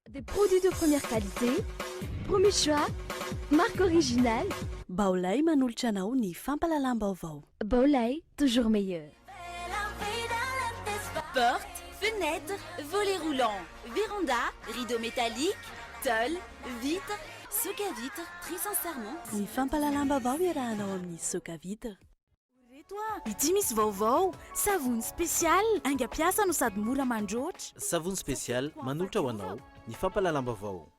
Des produits de première qualité, premier choix, marque originale. Baolay manolotra anao ny fampalalam-baovao. Baolay, toujours meilleur. Portes, fenêtres, volets roulants, véranda, rideaux métalliques, tôle, vitres, soc à vitres, très sincèrement. Ny fampalalam-baovao iarahanao amin'ny soka vitre. Ity misy vaovao savony spesial aingam-piasa no sady mora mandroatra. Savony spesial manolotra ho anao ny fampalalam-baovao.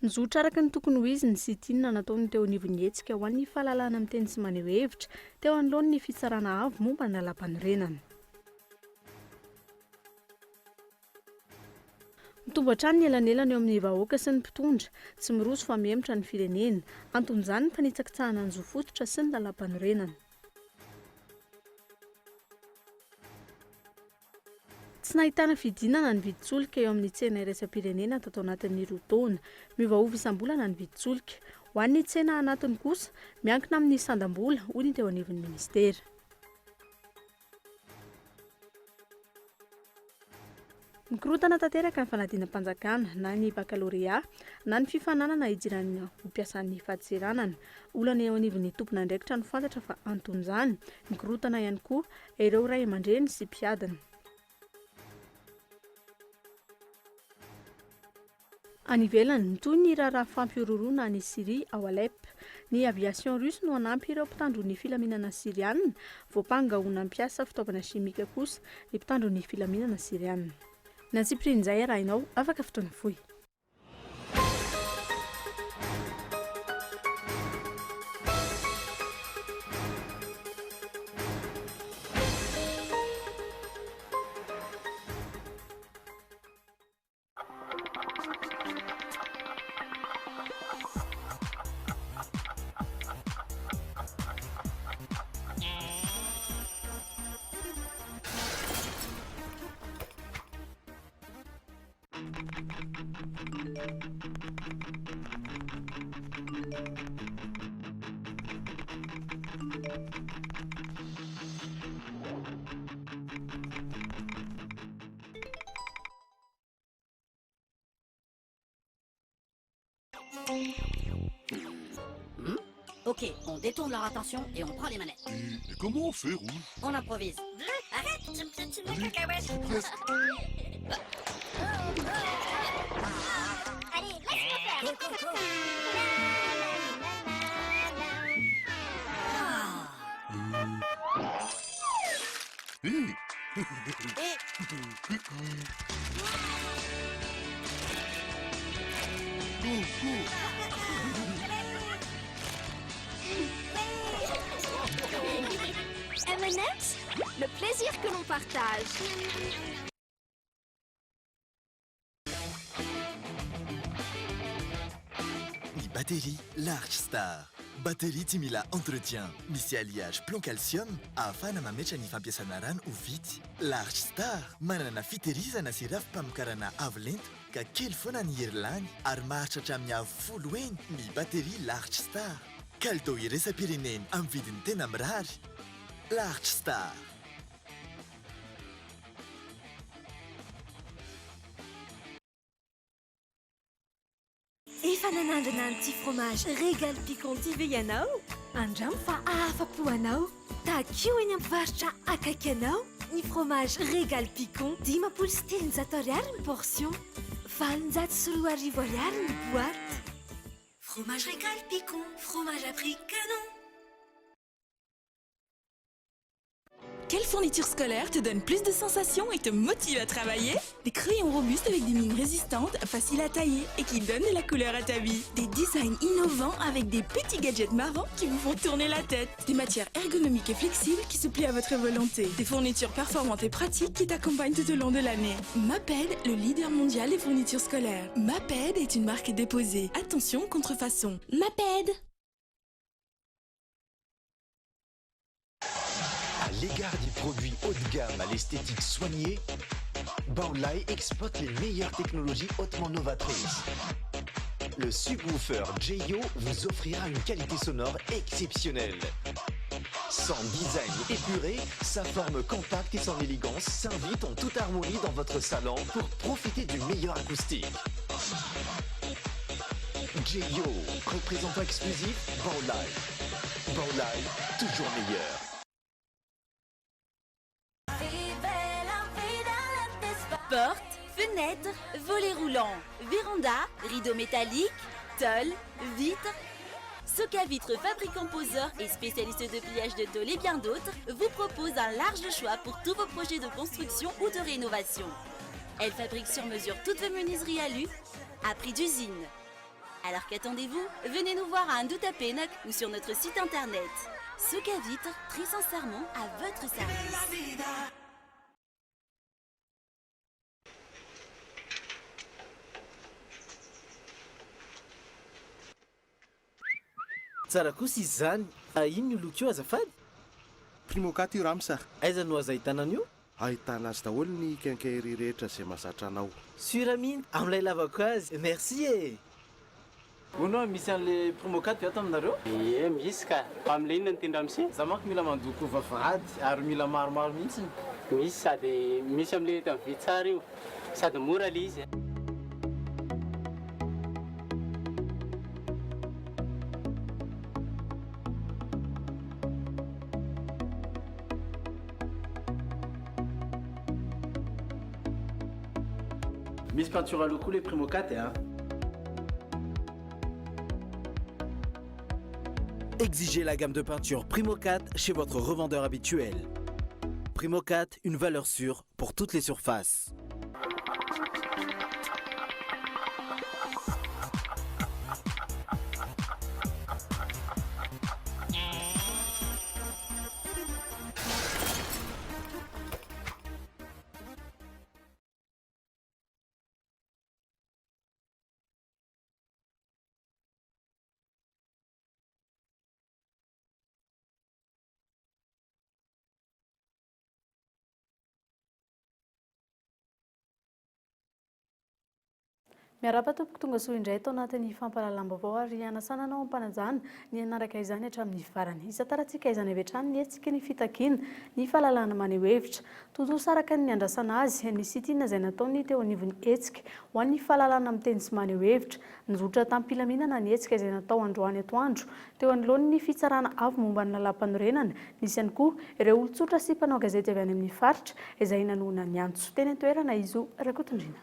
Nizotra araka ny tokony ho izy ny sitinina nataony teo anivonihetsika ho an'ny fahalalana amin'ny teny sy maneho hevitra teo anoloany ny fitsarana avo momba ny lalam-panorenana. Mitombo hatrany ny elanelana eo amin'ny vahoaka sy ny mpitondra tsy miroso fa miemotra ny firenena, anton'izany ny mpanitsakitsahana ny zo fototra sy ny lalam-panorenana. Tsy nahitana fidinana ny viditsolika eo amin'ny tsena iraisam-pirenena tato anatin'ny roa taona, miovaova isam-bolana ny viditsolika. Ho an'ny tsena anatiny kosa, miankina amin'ny sandam-bola hoy ny teo anivon'ny ministera. Mikorotana tanteraka ny fanadinam-panjakana na ny bakalorea na ny fifananana hidirany ho mpiasan'ny fahadiseranana. Olana eo anivon'ny tompona andraikitra no fantatra fa anton'izany, mikorotana ihany koa ireo ray aman-dreny sy mpiadana. Any ivelany toy ny raharaha fampiororoana any Syria ao Alep, ny aviation russe no hanampy ireo mpitandro ny filaminana siriana, voapangahoana ampiasa fitaovana simika kosa ny mpitandro ny filaminana siriana. Na tsy pirin'izay arahinao afaka fotoana fohy. Ok, on détourne leur attention et on prend les manettes. Et comment on fait, Rouge? On improvise. Arrête, tu me piètes une cacahuète. Allez, laisse-moi faire. M&M's, le plaisir que l'on partage. Ny batterie Large Star. Batterie tsy mila entretien, misy alliage plomb calcium ahafahana mametra ny fampiasana rano ho vitsy. Large Star manana fitehirizana sy rafi-pamokarana avo lento ka kely foana ny herilany ary maharitra hatramin'ny avo 10 eny ny batterie Large Star. Kalitao iraisam-pirenena amin'ny vidiny tena mirary. Large Star. Efa nanandrana an'ity fromage Régal Piquant TV ianao? Andramo fa afa-po anao. Takio eny amin'ny mpivarotra akaiky anao. Ny fromage Régal Piquant 790 ariary ny portion. 410 ariary ny boîte. Fromage Régal Piquant, fromage à prix canon. Quelle fourniture scolaire te donne plus de sensations et te motive à travailler? Des crayons robustes avec des mines résistantes, faciles à tailler et qui donnent de la couleur à ta vie. Des designs innovants avec des petits gadgets marrants qui vous font tourner la tête. Des matières ergonomiques et flexibles qui se plient à votre volonté. Des fournitures performantes et pratiques qui t'accompagnent tout au long de l'année. Maped, le leader mondial des fournitures scolaires. Maped est une marque déposée. Attention, contrefaçon. Maped. À l'égard des produits haut de gamme à l'esthétique soignée, Baolay exploite les meilleures technologies hautement novatrices. le subwoofer JIO vous offrira une qualité sonore exceptionnelle. Sans design épuré, sa forme compacte et son élégance s'invitent en toute harmonie dans votre salon pour profiter du meilleur acoustique. JIO, représentant exclusif, Bowlive. Bowlive, toujours meilleur. Portes, fenêtres, volets roulants, véranda, rideaux métalliques, tôles, vitres. Soka Vitres, fabricant poseur et spécialiste de pliage de tôles et bien d'autres, vous propose un large choix pour tous vos projets de construction ou de rénovation. Elle fabrique sur mesure toutes vos menuiseries alu à prix d'usine. Alors qu'attendez-vous? Venez nous voir à Andouta Pénoc ou sur notre site internet. Soka Vitres, très sincèrement à votre service. Tsara kosa izy zany. Ino ny loko io azafady? Primokat io ramsa. Aiza no aza ahitana an'io? Ahitana azy daholo ny kenkayry rehetra izay mahazatra anao. Sura mihitsy amin'ilay lavako azy. Merci e. Ono misy an'le primokat ato aminareo? Ie, misy ka. Fa amin'ilay inona ny tendra misi? Za manko mila mandoko vavahady ary mila maromaro mihitsiny. Misy sady misy amin'ilay eto amin'ny vy tsara io. Sady mora le izy. Miss peinture à locaux les Primokat hein. Exigez la gamme de peinture Primokat chez votre revendeur habituel. Primokat, une valeur sûre pour toutes les surfaces. Miarapa tompoko tonga soa indray tao anatin'ny fampahalalam-baovao ary ianasana anao ampanajana ny anaraka izany hatramin'ny farany. Isataratsika izany avy hatrany ny hetsika ny fitakiana ny fahalalana maneho hevitra. Tontolo saraka ny andrasana azy ny sitina izay nataony teo anivon'ny hetsika ho an'ny fahalalana amin'ny teny sy maneho hevitra. Nizotra tampim-pilaminana ny hetsika izay natao androany atoandro teo anoloany ny fitsarana avy momba ny lalampanorenana. Nisy ihany koa ireo olon-tsotra sy mpanao gazety avy any amin'ny faritra izay nanoana ny antso teny an-toerana izy io Rakotondrina.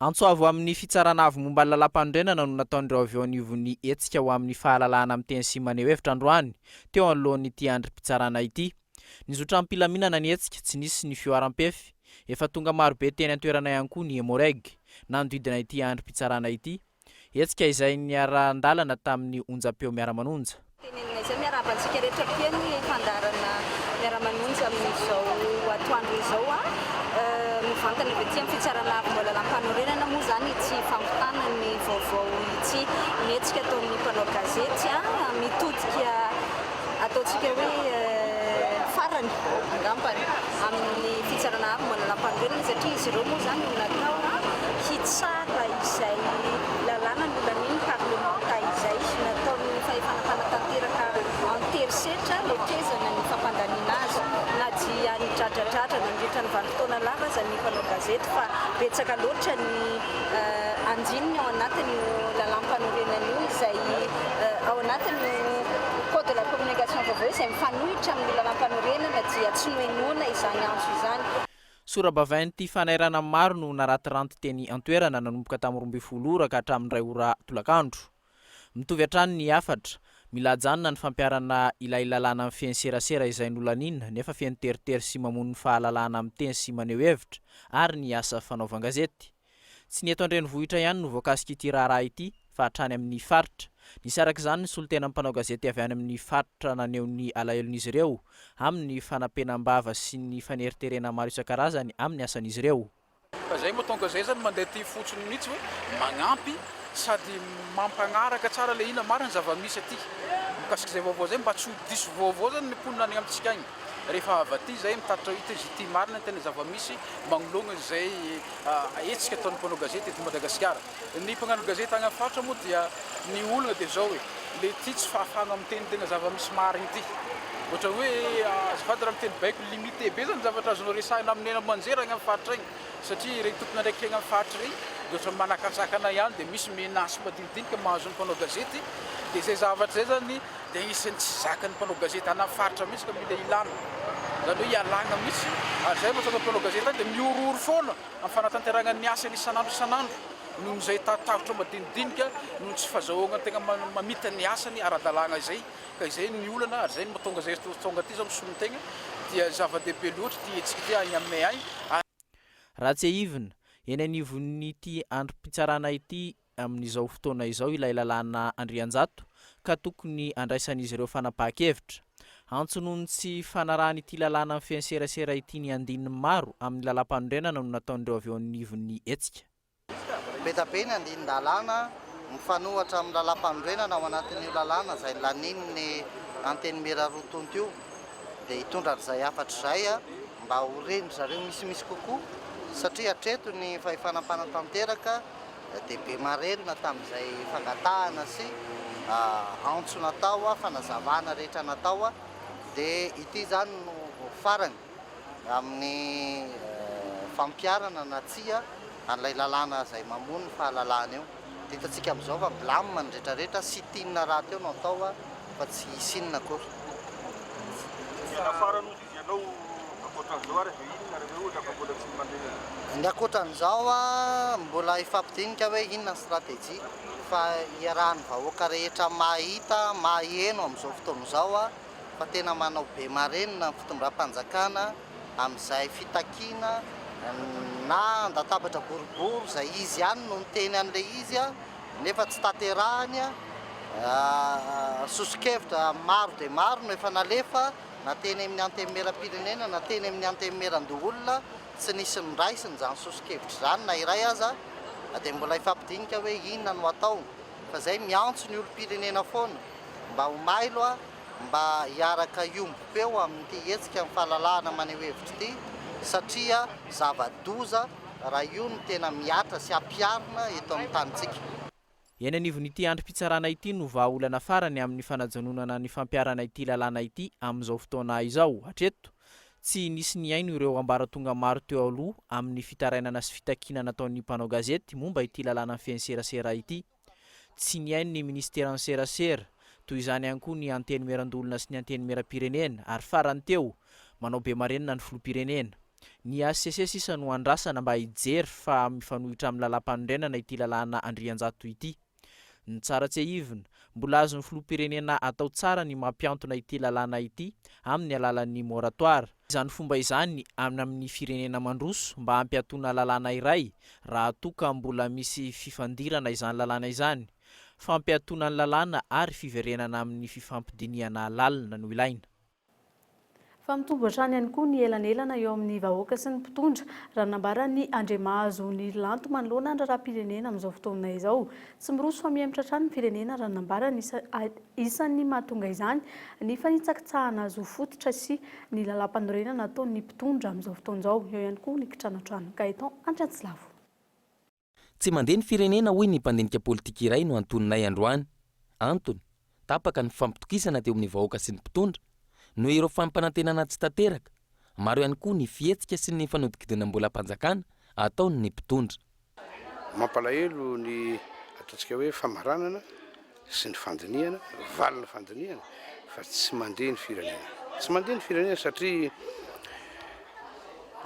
Antsoavo amin'ny fitsarana avy momba ny lalampanorenana no nataon'ireo avy eo anivon'ny hetsika ho amin'ny fahalalana amin'ny teny sy maneho hevitra androany teo anoloan'ity andrim-pitsarana ity. Nizotra ampilaminana ny hetsika tsy nisy ny fioaram-pefy efa tonga marobe teny an-toerana ihany koa ny Emoreg nandidina ity andrim-pitsarana ity. Hetsika izay niara-ndalana tamin'ny onjam-peo miara-manonja. Tenenina izay miarabantsika rehetra pia ny fandarana miara-manonja amin'izao atoandro izao mivantana avy aty amin'ny fitsarana avy mbola lampanorenana moa zany ity fampitana ny vaovao ity ny hetsika ataon'ny mpanao gazety mitodika ataontsika hoe farany angambany amin'ny fitsarana avy mbola lampanorenana satria izy ireo moa zany no natao hitsara izay lalàna ny olan'iny parlement ka izay nataon'ny fahefana tanteraka anterisetra le tezana ny fampandaniana azy na dia ny dradradratra nandritra ny vanim-potoana lava zany mpanao gazety fa betsaka loatra ny anjininy ao anatiny lalampanorenana io izay ao anatiny code de la communication vaovao izay mifanohitra amin'ny lalampanorenana dia tsy noenoana izany antso izany. Sorabavain'ity fanairana maro no naratiranty teny an-toerana nanomboka tamin'ny 12 ora ka hatramin'ny 2 ora tolakandro. Mitovy hatrany ny afatra, milajanona ny fampiarana ilay lalàna amin'ny fiainy serasera izay nolanina nefa fiainy teritery sy mamono ny fahalalana amin'ny teny sy maneho hevitra ary ny asa fanaovan-gazety. Tsy ny eto an-drenivohitra ihany no voakasika ity raharaha ity fa hatrany amin'ny faritra. Nisy arak'izany ny solotena mpanao gazety avy any amin'ny faritra naneho ny alahelo-n'izy ireo amin'ny fanampenam-bava sy ny faneriterena maro isan-karazany amin'ny asan'izy ireo. Zay mahatonga zay zany mandeha ty fotsiny mihitsy hoe magnampy sady mampagnaraka tsara le ina marina zava-misy aty. Mikasika zay vaovao zay mba tsy ho diso vaovao zany ny mponina any amintsika agny. rehefa avy aty zay mitatitra hita izy ity marina tena zava-misy magnologna zay etsika ataon'ny mpanao gazety eto Madagasikara. Ny mpagnano gazety agny amin'ny faritra moa dia ny olona dia zao hoe le ty tsy fahafahana miteny tena zava-misy marina ity. Ohatra hoe azafady raha miteny baiko limité be zany zavatra azonao resahina amin'ny ena manjera agny amin'ny faritra igny satria regny tompony araiky agny amin'ny faritra regny dia ohatra manakatsakana ihany dia misy menace madinidinika mahazo ny mpanao gazety dia zay zavatra zay zany dia isan'ny tsy zakan'ny mpanao gazety ana faritra mihitsy ka mila ilana zany hoe ialagna mihitsy ary zay mahatonga mpanao gazety any dia miororo foana amin'ny fanatanteragna ny asany isanandro noho izay tahotra madinidinika noho tsy fahazahoana tegna mamita ny asany ara-dalàna izay ka izay ny olana ary zay mahatonga zay tonga ty zao misolo tegna dia zava-dehibe loatra ty etsika ty agny aminay agny. Raha tsy ahivina eny anivon'ity androm-pitsarana ity amin'izao fotoana izao ilay lalàna Andrianjato ka tokony andraisan'izy ireo fanapahan-kevitra. Antsonohony tsy fanarahany ity lalàna amin'ny fianserasera ity ny andininy maro amin'ny lalam-panorenana no nataon'ireo avy eo anivon'ny etsika. Beta be ny andinin-dalàna mifanohatra amin'ny lalam-panorenana ao anatin'io lalàna izay lanin'ny anteny mera roa tonto io dia hitondra izay afatra izay mba ho reny zareo misimisy kokoa satria hatreto ny fahefanam-panatanteraka dia be marenina tamin'izay fangatahana sy antso natao fanazavana rehetra natao dia ity zany no farany amin'ny fampiarana na tsia an'ilay lalàna izay mamono ny fahalalàna eo. Dia hitantsika amin'izao fa milamina ny rehetrarehetra sy tinina raha teo no atao fa tsy hisinina akory. Ny akoatran'izao mbola ifampidinika hoe inona ny stratégie fa iarahan'ny vahoaka rehetra mahita maheno amin'izao fotoana izao fa tena manao be marenina ny fitombram-panjakana amin'izay fitakiana na andatabatra boribory izay izy ihany no niteny an'ilay izy nefa tsy tanterahany sosokevitra maro dia maro no efa nalefa na teny amin'ny antemera-pirenena na teny amin'ny antemeran-doholona tsy nisy niraisiny izany sosokevitra izany na iray aza dia mbola ifampidinika hoe inona no atao fa izay miantso ny olom-pirenena foana mba ho mailo mba hiaraka iombom-peo amin'ity etsika amin'ny fahalalahana maneho hevitra ity satria zava-doza raha io no tena miatra sy ampiarina eto amin'ny tanitsika. Eny anivon'ity androm-pitsarana ity no vahaolana farany amin'ny fanajanonana ny fampiarana ity lalàna ity amin'izao fotoana izao. Hatreto tsy nisy ny aino ireo ambaratonga maro teo aloha amin'ny fitarainana sy fitakinana nataon'ny mpanao gazety momba ity lalàna fianserasera ity. Tsy ny aino ny ministera ny serasera toy izany ihany koa ny anteny meran-dolona sy ny anteny meram-pirenena ary farany teo manao be marenina ny filoham-pirenena. Ny ACC sisa no andrasana mba hijery fa mifanohitra amin'ny lalam-panorenana ity lalàna Andrianjato ity. Ny tsara tsy ahivina mbola azon'ny filoham-pirenena atao tsara ny mampiantona ity lalàna ity amin'ny alalan'ny moratoire. Izany fomba izany amin'ny firenena mandroso mba hampiantona lalàna iray raha toka mbola misy fifandirana izany lalàna izany. Fampiantona ny lalàna ary fiverenana amin'ny fifampidiniana lalina no ilaina. Fa mitombo hatrany ihany koa ny elanelana eo amin'ny vahoaka sy ny mpitondra raha nambarany Andriamahazo ny lanto manoloana ny raharaham-pirenena amin'izao fotoana izao. Tsy miroso fa miemitra hatrany ny firenena raha nambarany isan'ny mahatonga izany ny fanitsakitsahana azo fototra sy ny lalam-panorenana nataon'ny mpitondra amin'izao fotoana izao. Eo ihany koa ny kitranatrano Gaetan Antrantilavo. Tsy mandeha ny firenena hoy ny mpandinika politika iray no antononay androany. Antony tapaka ny fampitokisana teo amin'ny vahoaka sy ny mpitondra no ireo fampanantenana tsy tanteraka. Maro ihany koa ny fihetsika sy ny fanodikidina mbola mpanjakana ataony ny mpitondra. Mampalahelo ny ataontsika hoe famaranana sy ny fandiniana, valina fandiniana fa tsy mandeha ny firenena. Tsy mandeha ny firenena satria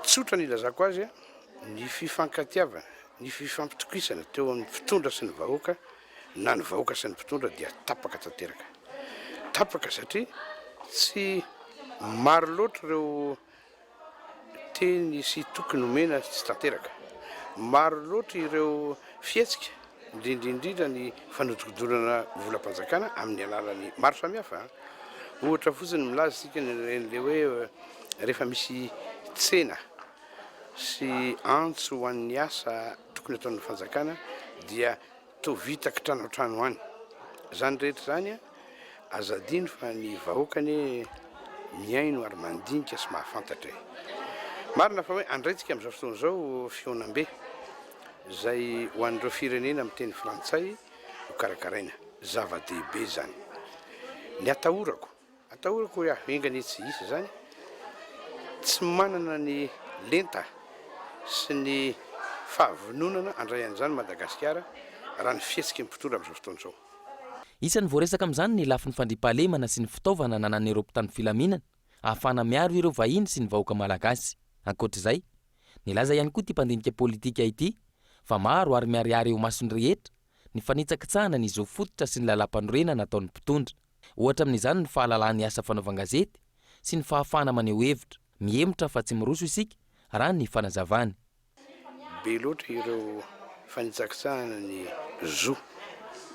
tsotra ny ilazako azy ny fifankatiavana, ny fifampitokisana teo amin'ny mpitondra sy ny vahoaka na ny vahoaka sy ny mpitondra dia tapaka tanteraka. Tapaka satria tsy maro loatra ireo teny sy tokony omena tsy tanteraka. Maro loatra ireo fihetsika indrindrindrindra ny fanodikodolana volam-panjakana amin'ny alalan'ny maro samihafa. Ohatra fotsiny milaza isika le hoe rehefa misy tsena sy antso ho an'ny asa tokony ataon'ny fanjakana dia toa vita kitranotrano any. Zany rehetra zany azadino fa ny vahoakany miaino ary mandinika sy mahafantatra marina fa hoe andraitsika amin'izao fotoana izao fionambe zay ho an'ireo firenena amin'ny teny frantsay ho karakaraina zava-dehibe zany ny atahorako hoe engany tsy isa zany tsy manana ny lenta sy ny fahavononana andray an'izany Madagasikara raha ny fietsika mipitondra amin'izao fotoana izao. Isan'ny voaresaka amin'izany ny lafin'ny fandriampahalemana sy ny fitaovana nanan'ireo mpitandro filaminana ahafana miaro ireo vahiny sy ny vahoaka malagasy. Ankoatr'izay, nilaza ihany koa ity mpandinika politika ity fa maro ary miariary eo masony rehetra ny fanitsakitsahana ny zo fototra sy ny lalam-panorenana nataon'ny mpitondra. Ohatra amin'izany ny fahalalany asa fanaovan-gazety sy ny fahafahana maneho hevitra, mihemotra fa tsy miroso isika raha ny fanazavany. Be loatra ireo fanitsakitsahana ny zo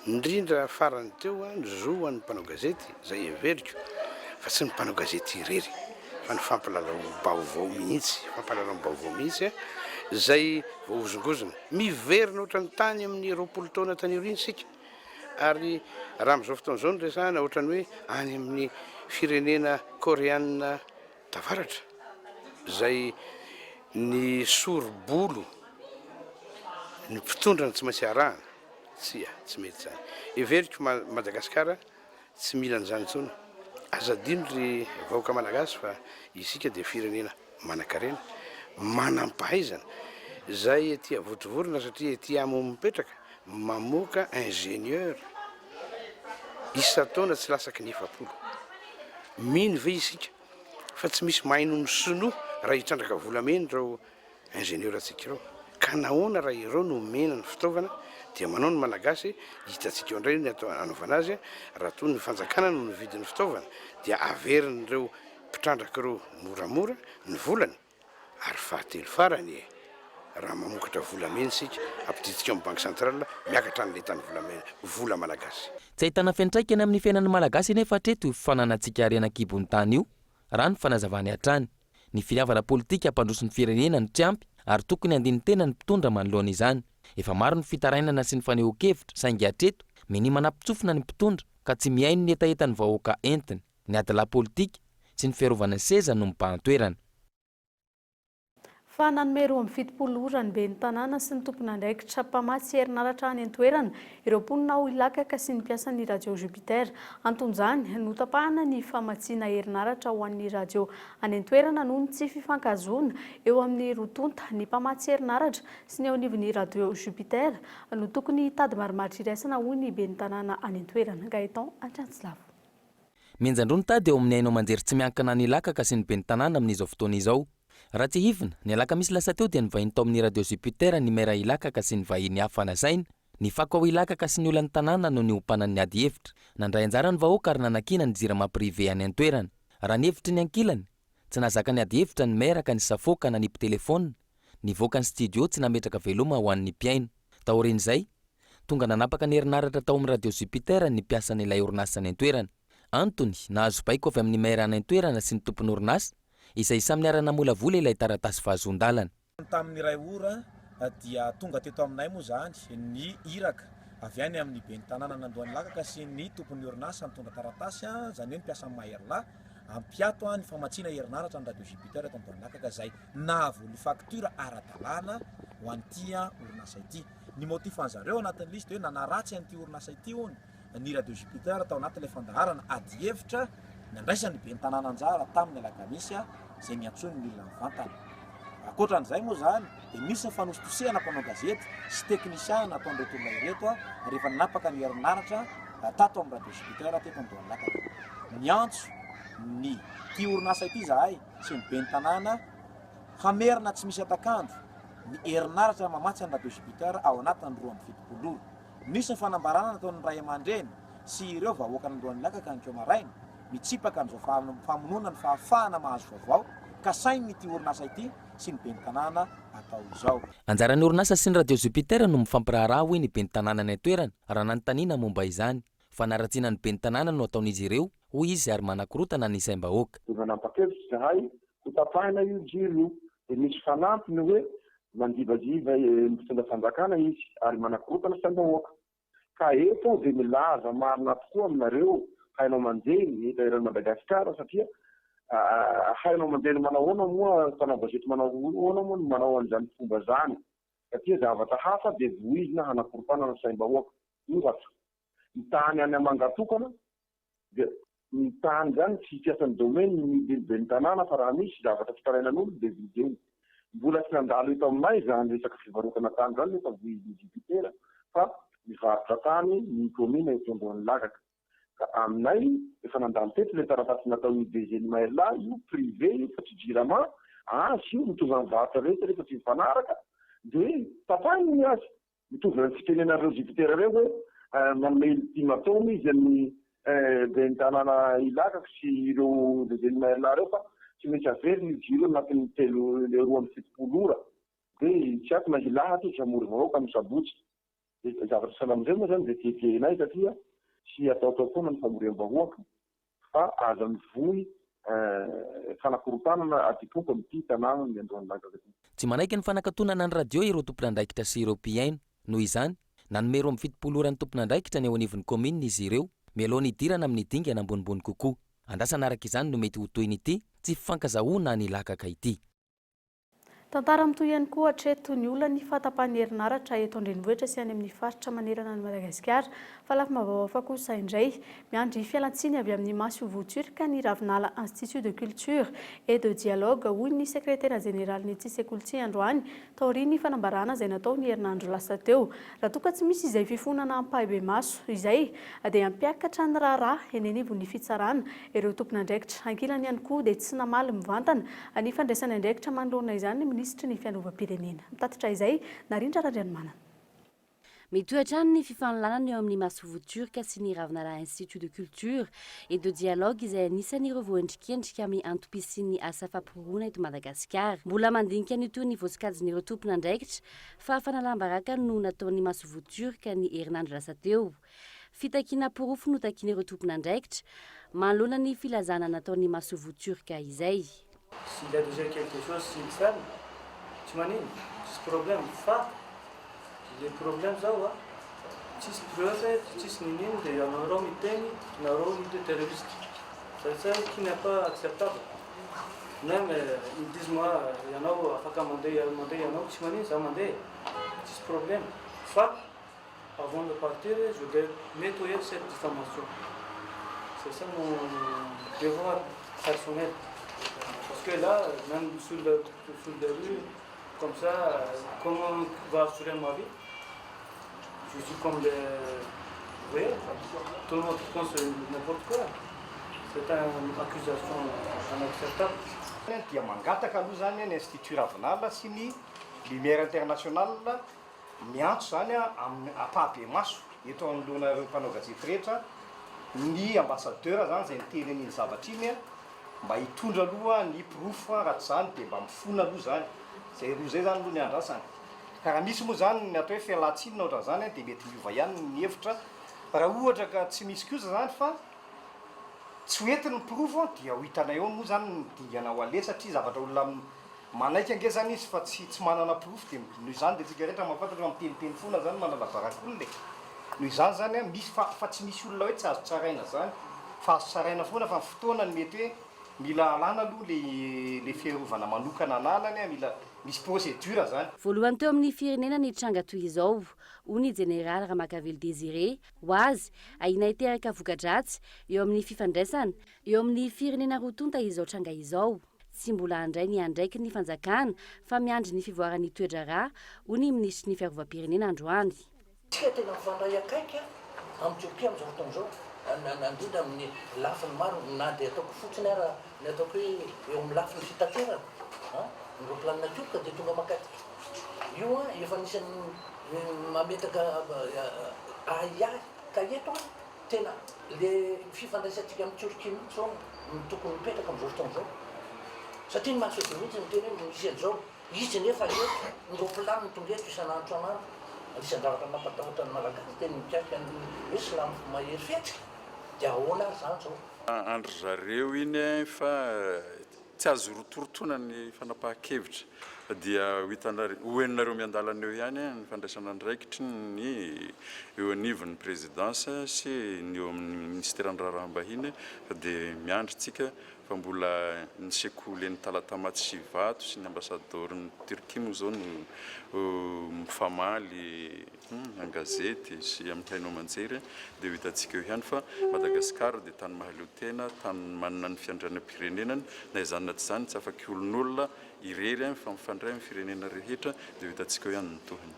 indrindra farany teo ny zo an'ny mpanao gazety zay everiko fa tsy ny mpanao gazety irery fa ny fampalalam-baovao mihitsy zay voahozongozona miverina ohatra ny tany amin'ny 20 taona tany aoriana sika ary raha amin'izao fotoana izao nyresahana ohatrany hoe any amin'ny firenena koreana tavaratra zay ny sorobolo ny mpitondra ny tsy maintsy arahana tsy mety zany everiko Madagasikara tsy mila an'izany intsony azadino ry vahoaka malagasy fa isika dia firenena manan-karena manam-pahaizana zay ety votovorona satria ety amo mipetraka mamoaka ingénieur isa-taona tsy lasaky ny 7 mino ve isika fa tsy misy maino ny sinoa raha hitrandraka volamena ireo ingénieur atsika ireo ka nahoana raha ireo no mena ny fitaovana dia manao ny malagasy hitatsika eo indray ny atao anaovana azy raha toy ny fanjakana no nividin'ny fitaovana dia averin'ireo mpitrandraka ireo moramora ny volany ary fahatelo farany raha mamokatra volamena sika ampiditsika amin'ny banque centrale miakatra ny letany vola malagasy. Tsy ahitana fiantraikany amin'ny fiainan'ny malagasy nefa hatreto io fananantsika arenan-kibon'ny tany io raha ny fanazavany hatrany. Ny finiavana politika ampandroso ny firenena ny triampy ary tokony andiny tena ny mpitondra manoloana izany. Efa maro ny fitarainana sy ny fanehoan-kevitra saingy hatreto meny manapitsofina ny mpitondra ka tsy miaino ny etaetany vahoaka entiny, ny adala politika sy ny fiarovana seza no mipahan-toerana. Fa nanome roa amby fitopolo ora ny ben'ny tanàna sy ny tompon'andraikitra mpamatsy herinaratra any an-toerana ireo mponina ho ilakaka sy ny mpiasan'ny radio Jupiter. Anton'izany notapahana ny famatsiana herinaratra ho an'ny radio any an-toerana noho ny tsy fifankahazoana eo amin'ny rotonta ny mpamatsy herinaratra sy ny eo anivon'ny radio Jupiter no tokony tady marimaritra iraisana hoy ny ben'ny tanàna any an-toerana. Gaetan Antrantilavo. Mianjandro ny tady eo amin'ny ainao manjery tsy miankina ny ilakaka sy ny ben'ny tanàna amin'izao fotoana izao. Raha tsy hivina, ny alakamisy lasa teo dia ny vahiny tao amin'ny radio Jupiter ny mera ilakaka sy ny vahiny hafa nasaina, ny fako ao ilakaka sy ny olan'ny tanàna no ny ompanan'ny ady hevitra. Nandray anjara ny vahoaka ary nanakina ny jirama privé any an-toerana. Raha ny hevitry ny ankilany, tsy nazaka ny ady hevitra ny meraka ny safoka na nipy telefona, ny voaka ny studio tsy nametraka veloma ho an'ny mpiaino. Taorin'izay, tonga nanapaka ny herinaratra tao amin'ny radio Jupiter ny mpiasan'ilay orinasa any an-toerana. Antony nahazo baiko avy amin'ny maire any an-toerana sy ny tompony orinasa izay samy niarana molavola ilay taratasy fahazon-dalana. Tamin'ny iray ora dia tonga teto aminay moa zany ny iraka avy any amin'ny ben'ny tanàna nandoany lakaka sy ny tompony orinasa nitondra taratasy zany hoe mpiasa maherla ampiato ny famatsiana herinaratra ny radio Jupiter eto andoany lakaka zay nahavoly faktura ara-dalàna ho an'ity orinasa ity. Ny motif an'zareo anatin'ny listy hoe nanaratsy an'ity orinasa ity hony ny radio Jupiter tao anatin'ilay fandaharana ady hevitra nandraisany ben'ny tanàna anjara tamin'ny alakamisy zay niantsony ny olona mivantana. Ankoatran'izay moa zany dia misy ny fanositosehana mpanao gazety sy teknisiana ataon'ireo olona ireto rehefa nanapaka ny herinaratra tato amin'ny radio Jupiter teto andoany lakaka. Niantso ny ty orinasa ity zahay sy ny ben'ny tanàna hamerina tsy misy atakandro ny herinaratra mamatsy ny radio Jupiter ao anatin'ny 2 ora. Misy ny fanambarana nataon'ny ray aman-dreny sy ireo vahoaka nandoany lakaka ny Keomaraina mitsipaka amin'izao famonoana ny fahafahana mahazo vaovao ka sainy ity orinasa ity sy ny ben'ny tanàna atao izao. Anjaran'ny orinasa sy ny radio Jupiter no mifampiraharaha hoy ny ben'ny tanàna ny an-toerana raha nanontaniana momba izany. Fanaratsiana ny ben'ny tanàna no ataon'izy ireo hoy izy ary manakorotana ny saim-bahoaka. Nanapa-kevitra zahay hotapahina io jiro io dia misy fanampiny hoe mandivajiva mitondra fanjakana izy ary manakorotana saim-bahoaka. Ka eto dia milaza marina tokoa aminareo hainao manjeny eto iran'ny Madagasikara satria hainao mandeha manao ahoana moa mpanao gazety manao ahoana moa no manao an'izany fomba zany satria zavatra hafa dia voizina hanakorontana saim-bahoaka ohatra mitany any amangatokana dia mitany zany tsy fiasan'ny domaine milehibe ny tanàna fa raha misy zavatra fitarainan'olo dia videny mbola tsy nandalo eto aminay zany resaka fivarotana tany zany nefa voiziny dibitera fa mivarotra tany ny komina eto-Androany Lakaka ka aminay efa nandalo teto le taratasy natao IDGMLA io privé io fa tsy jirama asy io mitovy amin'ny varotra rehetra rehefa tsy mifanaraka dia tapahiny ny azy mitovy amin'ny fitenenareo dibitera reo hoe manome ultimatum izy amin'ny ben'ny tanàna Ilakaka sy ireo IDGMLA reo fa tsy maintsy averiny io jiro anatin'ny telo le 2 ora dia tsy ato na hilahatra izy hamory vahoaka amin'ny sabotsy dia zavatra salamizay moa zany dia tietehinay satria sy ataotao foana ny famoriam-bahoaka fa aza mivoy fanakorotanana adipoko amin'ity tanàna ny Androany Lakaka ty. Tsy manaiky ny fanakatonana ny radio ireo tompon'andraikitra sy Europeaina noho izany nanomero amin'ny 70 ora ny tompon'andraikitra ny ao anivon'ny komina izy ireo mialohan'ny idirana amin'ny dingana ambonimbony kokoa. Andrasana araka izany no mety ho toyny ity tsy fifankazahoana ny Lakaka ity. Tantara mitoy ihany koa hatreto ny olona ny fahatapahan'ny herinaratra eto an-drenivohitra sy any amin'ny faritra manerana ny Madagasikara fa lafa mavaoafa kosa indray miandry fialantsiny avy amin'ny Masovoturka ny Ravinala Institut de Culture et de Dialogue hoy ny sekretera général ny Tsisekolitsy androany taoriny fanambarana izay natao ny herinandro lasa teo raha toa ka tsy misy izay fifonana ampahibe maso izay dia hampiakatra ny raharaha eny anivon'ny fitsarana ireo tompon'andraikitra ankilany ihany koa dia tsy namaly mivantana ny fandraisany andraikitra manoloana izany ministry ny fianovam-pirenena mitatitra izay Narindra Randrianomanana. Mitoetrany ny fifanolana eo amin'ny Masovoturka sy ny Ravinala Institut de Culture et de Dialogue izay anisan'ireo voendrikendrika amin'ny antopisy ny asa fampiroroana eto Madagasikara. Mbola mandinika an'ito ny voasokajin'ireo tompon'andraikitra fa fanalambaraka no nataon'ny Masovoturka ny herinandro lasa teo. Fitakiana porofo no takian'ireo tompon'andraikitra manoloana ny filazana nataon'ny Masovoturka izay. S'il y a déjà quelque chose, s'il ferme, tu m'as dit, c'est problème, fa, les problèmes, ça, ouais. Si c'est preuve, si c'est nini, il y a un rôle de terroriste. C'est ça qui n'est pas acceptable. Même, ils disent, moi, il y en a, il y en a, tu m'as dit, ça m'a dit, c'est problème. Fa, avant de partir, je vais nettoyer cette diffamation. C'est ça mon devoir personnel. Parce que là, même sur la rue, comme ça, comment on va assurer ma vie? Je suis comme des... Vous voyez, tout le monde pense n'importe quoi. C'est une accusation inacceptable. Dia mangataka aloha zany ny Institut Ravinala sy ny Lumière Internationale miantso zany apahabe maso eto anoloanareo mpanao gazety rehetra ny ambassadeur zany zay niteny an'iny zavatra iny mba hitondra aloha ny pirofo raha tsy zany dia mba mifona aloha zany zay roa zay zany aloha ny andrasany ka raha misy moa zany ny atao hoe fialatsinina ohatra zany dia mety miova ihany ny hevitra raha ohatra ka tsy misy kosa zany fa tsy hoentiny ny pirofo dia ho hitanay eo moa zany ny dingana ho ale satria zavatra olona manaiky ange zany izy fa tsy manana pirofo dia noho izany dia tsika rehetra mahafantatra miteniteny foana zany manana barakolona noho izany zany misy fa tsy misy olona hoe tsy azo tsaraina zany fa azo tsaraina foana fa fotoana ny mety hoe mila alana aloha le fiarovana manokana ananany mila misy procédure zany. Voalohany teo amin'ny firenena ny tranga toy izao hoy ny Général Ramakavelo Désiré ho azy ahina hiteraka voka-dratsy eo amin'ny fifandraisana eo amin'ny firenena rotonta izao tranga izao. Tsy mbola handray ny andraiky ny fanjakana fa miandry ny fivoaran'ny toe-draharaha hoy ny ministry ny fiarovam-pirenena androany. Tsika tena mifandray akaiky amin'ny Turquie amin'izao fotoan'izao indrindra amin'ny lafiny maro na dia ataoko fotsiny ara ny ataoko hoe eo amin'ny lafiny fitaterana ny roplanina turka dia tonga makati io efa anisan'ny mametaka ahiahy ka eto tena le fifandraisantsika amin'ny Turquie mihitsy zao tokony mipetraka amin'izao fotoan'izao satria ny mahasoavy mihitsy miteny hoe misy an'izao izy nefa eto ny roplaniny tonga eto isan'andro an'andro anisan'ny zavatra mampatahotra ny malagasy dia mikasika ny hoe silamo mahery fihetsika dia ahoana ary zany zao. Andry zareo iny fa tsy azo rotorontona ny fanapahan-kevitra dia hoeninareo miandalana eo ihany ny fandraisana andraikitry ny eo anivon'ny présidence sy ny eo amin'ny ministère ny raharaham-bahiny fa dia miandrytsika fa mbola ny sekoly ny talatamaty sy vato sy ny ambassadorny Turquie moa zao no mifamaly an-gazety sy amin'ny haino aman-jery dia ho hitantsika eo ihany fa Madagasikara dia tany mahaleo tena tany manana ny fiandrianam-pirenenany na izany na tsy izany tsy afaka olon'olona irery fa mifandray amin'ny firenena rehetra dia ho hitantsika eo ihany ny tohiny.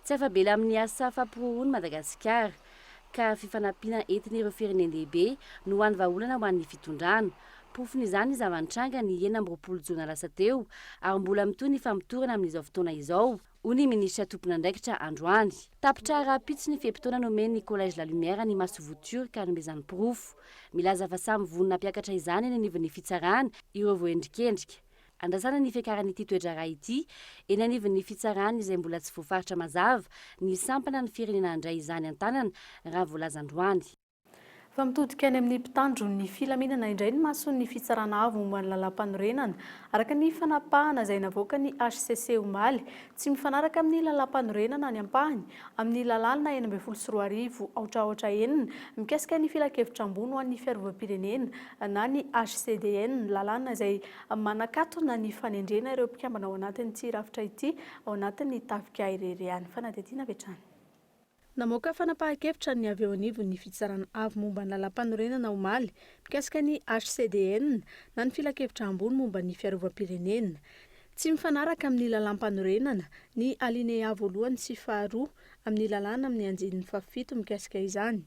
Tsy afabela amin'ny asa fampiroroany Madagasikara ka fifanampiana entin'ireo firenenlehibe no ho an'ny vahaolana ho an'ny fitondrana. Profon'izany zava-nitranga ny 9 Jona lasa teo ary mbola mitoy ny fampitorana amin'izao fotoana izao. Hoy ny ministra tompon'andraikitra Androany. Tapitra rapitsy ny fiam-potoana nomeny Collège La Lumière ny Masovoture ka nomezany porofo. Milaza fa samy vonona mpiakatra izany eny anivon'ny fitsarana ireo voendrikendrika. Andrasana ny fiakaran'ity toedrara ity eny anivon'ny fitsarana izay mbola tsy voafaritra mazava ny sampana ny firenena andray izany an-tanana raha voalaza Androany. Fa mitodika any amin'ny mpitandro ny filaminana indray ny mason'ny fitsarana avo momba ny lalam-panorenana araka ny fanapahana izay navoaka ny HCC omaly tsy mifanaraka amin'ny lalam-panorenana ny ampahany amin'ny lalàna 12 aotraotra enina mikasika ny filakevitra ambony ho an'ny fiarovam-pirenena na ny HCDN lalàna izay manakatona ny fanendrena ireo mpikambana ao anatin'ity rafitra ity ao anatin'ny tafika ireriany fanadihadiana vetrany. Namoaka fanapahan-kevitra ny avy eo anivon'ny fitsarana avo momba ny lalam-panorenana omaly mikasika ny HCDN na ny filakevitra ambony momba ny fiarovam-pirenena. Tsy mifanaraka amin'ny lalam-panorenana ny alinea voalohany sy faharoa amin'ny lalàna amin'ny anjinin'ny fafito mikasika izany.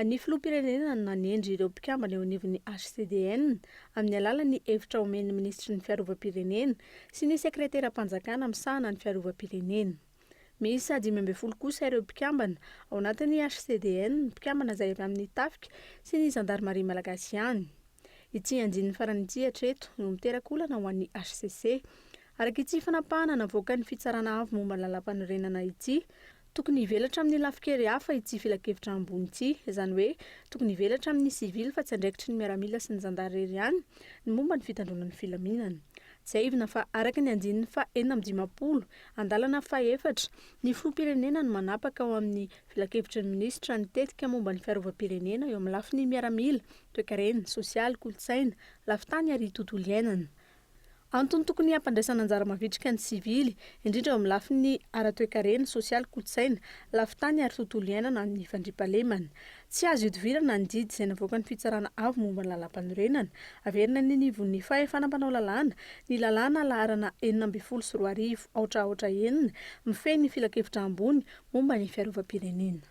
Ny filoham-pirenena nanendry ireo mpikambana eo anivon'ny HCDN amin'ny alalan'ny hevitra omen'ny ministry ny fiarovam-pirenena sy ny sekretera-panjakana misahana ny fiarovam-pirenena. Miisa 12 kosa ireo mpikambana ao anatin'ny HCDN, mpikambana izay avy amin'ny tafika sy ny gendarmerie malagasy ihany. Ity anjinin'ny farany ity hatreto no miteraka-olana ho an'ny HCC. Araka ity fanapahana navoaka ny fitsarana avo momba ny lalam-panorenana ity, tokony hivelatra amin'ny lafikery hafa ity filakevitra ambony ity, izany hoe tokony hivelatra amin'ny sivily fa tsy andraikitry ny miaramila sy ny zandarery ihany ny momba ny fitandronan'ny filaminana. Izay ivina fa araka ny anjinin'ny fa 4 andalana fa 4 ny filoham-pirenena no manapaka ao amin'ny filakevitry ny minisitra ny tetika momba ny fiarovam-pirenena eo amin'ny lafiny miaramila, toe-karena, sosialy, kolotsaina, lafitany ary tontolo iainana. Antony tokony hampandraisana anjara mavitrika ny sivily indrindra eo amin'ny lafiny ara-toe-karena, sosialy, kolotsaina, lafitany ary tontolo iainana ny fandriampahalemana. Tsy azo idivirana ny didy izay navoaka ny fitsarana avo momba ny lalam-panorenana, averina ny nivon'ny fahefana mpanao lalàna, ny lalàna laharana 12 aotraotra enina mifehy ny filakevitra ambony momba ny fiarovam-pirenena.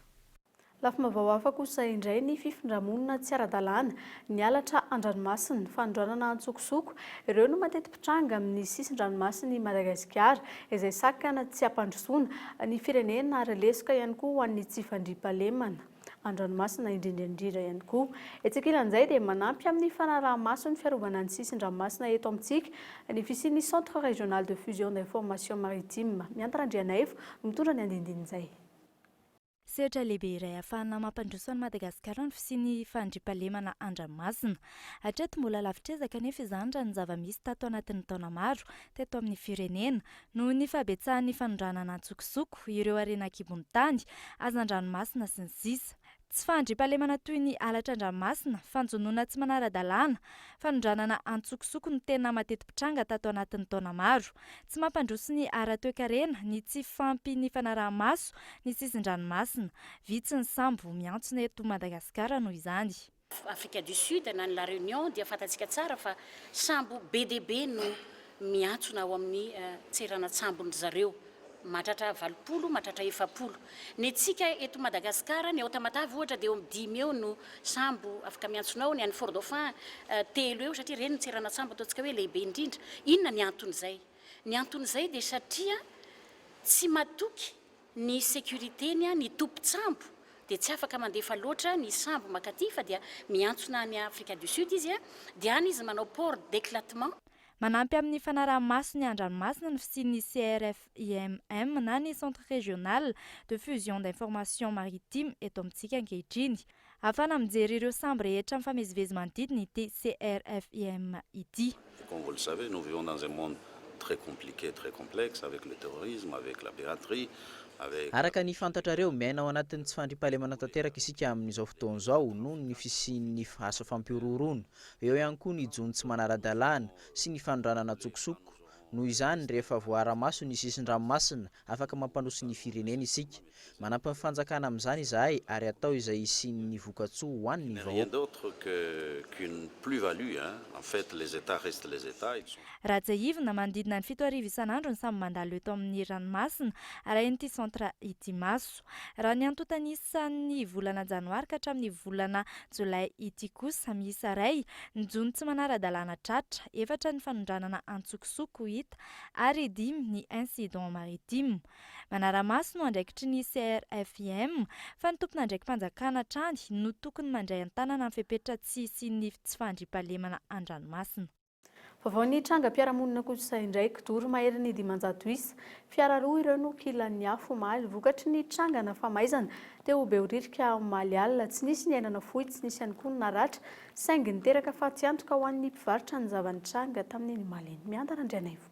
Lafima vaoafa kosa indray ny fifindramonina tsy ara-dalàna ny alatra an-dranomasina fanondranana antsokosoko ireo no mateti-pitranga amin'ny sisin-dranomasiny Madagasikara izay sakana tsy ampandrosoana ny firenena ary lesoka ihany koa ho an'ny tsy fandriampahalemana an-dranomasina indrindra ihany koa. Etsekilan'izay dia manampy amin'ny fanaraha-maso ny fiarovana ny sisin-dranomasina eto amintsika ny fisian'ny Centre Régional de Fusion d'Information Maritime Miantarandrianaevo mitondra ny andindin'izay. Sehatra lehibe iray ahafahana mampandroso ny Madagasikara ny fisian'ny fandriampahalemana an-dranomasina. Hatreto mbola lavitrezaka nefa izany raha ny zava-misy tato anatin'ny taona maro teto amin'ny firenena noho ny fahabetsahan'ny fanondranana antsokosoko, ireo harena kibony tany, hazan-dranomasina sy ny sisa. Tsy fandriampahalemana toy ny alatra an-dranomasina, fanjonoana tsy manara-dalàna, fanondranana antsokosoko no tena mateti-pitranga tato anatin'ny taona maro. Tsy mampandroso ny ara-toe-karena, ny tsy fampy ny fanaraha-maso, ny sisin-dranomasina. Vitsy ny sambo miantsona eto Madagasikara noho izany. Afrique du Sud na ny La Réunion dia fantatsika tsara fa sambo BDB no miantsona ao amin'ny tseranatsambo zareo. Mahatratra 20, mahatratra 40. Ny tsika eto Madagasikara ny ao Tamatavy ohatra dia eo amin'ny 5 eo no sambo afaka miantsonao, ny an'ny Fort Dauphin 3 eo satria ireny ny tseranatsambo ataontsika hoe lehibe indrindra. Inona ny anton'izay? Ny anton'izay dia satria tsy matoky ny sécurité-ny ny tompon-tsambo dia tsy afaka mandefa loatra ny sambo makaty fa dia miantsona ny Afrique du Sud izy dia any izy manao port d'éclatement. Manampy amin'ny fanaraha-maso ny an-dranomasina ny fisian'ny CRFIMM na ny Centre Régional de Fusion d'Information Maritime eto amintsika ankehitriny. Afana mijery ireo sambo rehetra mifamezivezy manodidina ity CRFIM ity. Comme vous le savez, nous vivons dans un monde très compliqué, très complexe, avec le terrorisme, avec la piraterie, avec... Araka ny fantatrareo miaina ao anatin'ny tsy fandriampahalemana tanteraka isika amin'izao fotoana izao noho ny fisian'ny asa fampiroroana, eo ihany koa ny jony tsy manara-dalàna sy ny fanondranana tsokosoko. Noho izany rehefa voara-maso ny sisin-dranomasina afaka mampandroso ny firenena isika. Manampy ny fanjakana amin'izany izahay ary atao izay isian'ny vokatsoa ho an'ny vahoaka. Rien d'autre qu'une plus-value, hein. En fait, les États restent les États. Rajaivina manodidina ny 7 arivo isan'andro ny samy mandalo eto amin'ny ranomasina arahin'ity centre ity maso. Raha ny antotan'isan'ny volana janoary ka hatramin'ny volana jolay ity kosa miisa ray ny jony tsy manara-dalàna tratra, 4 ny fanondranana antsokosoko hita ary 5 ny incident maritime. Manaramaso no andraikitry ny CRFIM fa ny tompona andraiki-panjakana hatrany no tokony mandray an-tanana ny fepetra sy ny tsy fandriampahalemana an-dranomasina. Vaovao ny trangam-piarahamonina kosa indray kidoro mahery ny 500 isa fiara roa ireo no kilan'ny afo omaly vokatry ny trangana famaizana teo Beoririka omaly alina tsy nisy ny ainana fohy tsy nisy ihany koa ny naratra saingy niteraka fa tsy antoka ho an'ny mpivarotra ny zavany tranga tamin'ny maleny miandana andrianaivo.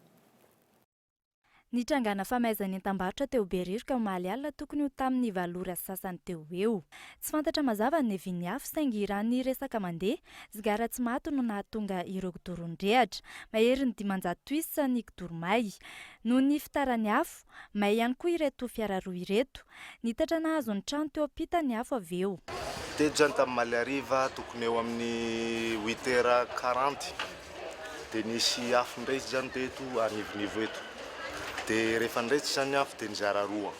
Ny trangana famaizana entam-barotra teo Beoririka omaly alina tokony ho tamin'ny valora sasany teo eo. Tsy fantatra mazava ny nevin'ny afo saingy raha ny resaka mandeha zigara tsy maty no nahatonga ireo kidoro ndrehatra. Mahery ny 500 isa ny kidoro may. Noho ny fitarany afo, may ihany koa ireto fiara roa ireto. Nitatra nahazo ny trano teo ampita ny afo avy eo. Teto zany tamin'ny Malariva tokony eo amin'ny 8h40 dia nisy afo ndraitsy zany teto anivonivo eto. Dia rehefa ndraitsy zany afo dia nizara roa.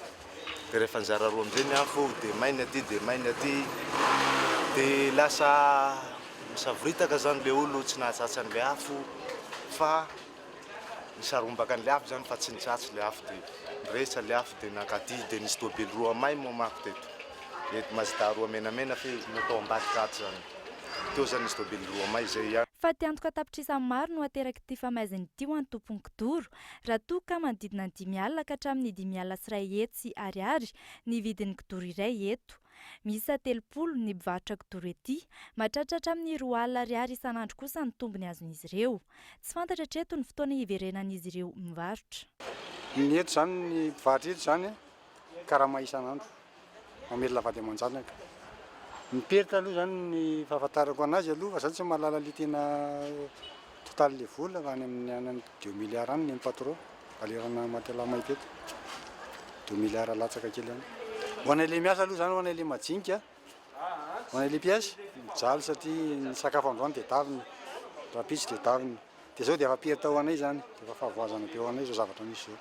Dia rehefa nizara roa amin'izay ny afo dia mainy aty dia lasa misavoritaka zany le olo tsy nahatsatsan'le afo fa nisarombaka an'le afo zany fa tsy nitsatsy le afo dia nirehetra le afo dia nakaty dia nisy tôbily roa may mamako teto. Eto Mazda roa menamena fe natao ambadika ato zany. Teo zany nisy tôbily roa may zay ihany. Fa tiantoka tapitrisany maro no ateraky ity famaizany ity ho an'ny tompony kidoro. Raha toa ka manodidina ny 5 alina ka hatramin'ny 5 alina sy 1 hetsy ariary ny vidin'ny kidoro iray eto. Miisa 30 ny mpivarotra kidoro ety, mahatratra hatramin'ny 2 alina ariary isan'andro kosa ny tombony azon'izy ireo. Tsy fantatra hatreto ny fotoana hiverenan'izy ireo mivarotra. Ny eto zany ny mpivarotra eto zany karama isan'andro. Mamelona vady aman-janaka. Miperitra aloha zany ny fahafantarako anazy aloha fa zany tsy mahalala le tena total le vola fa any amin'ny anany 2 milliards any ny patron valerana matelamay teto 2 milliards latsaka kely any. Ho an'ilay miasa aloha zany ho an'ilay majinika, ho an'ilay pièce mijaly satria ny sakafo androany dia taviny, rapitsy dia taviny. Dia zao dia efa peritra ho anay zany, dia efa fahavoazana be ho anay zao zavatra misy zao.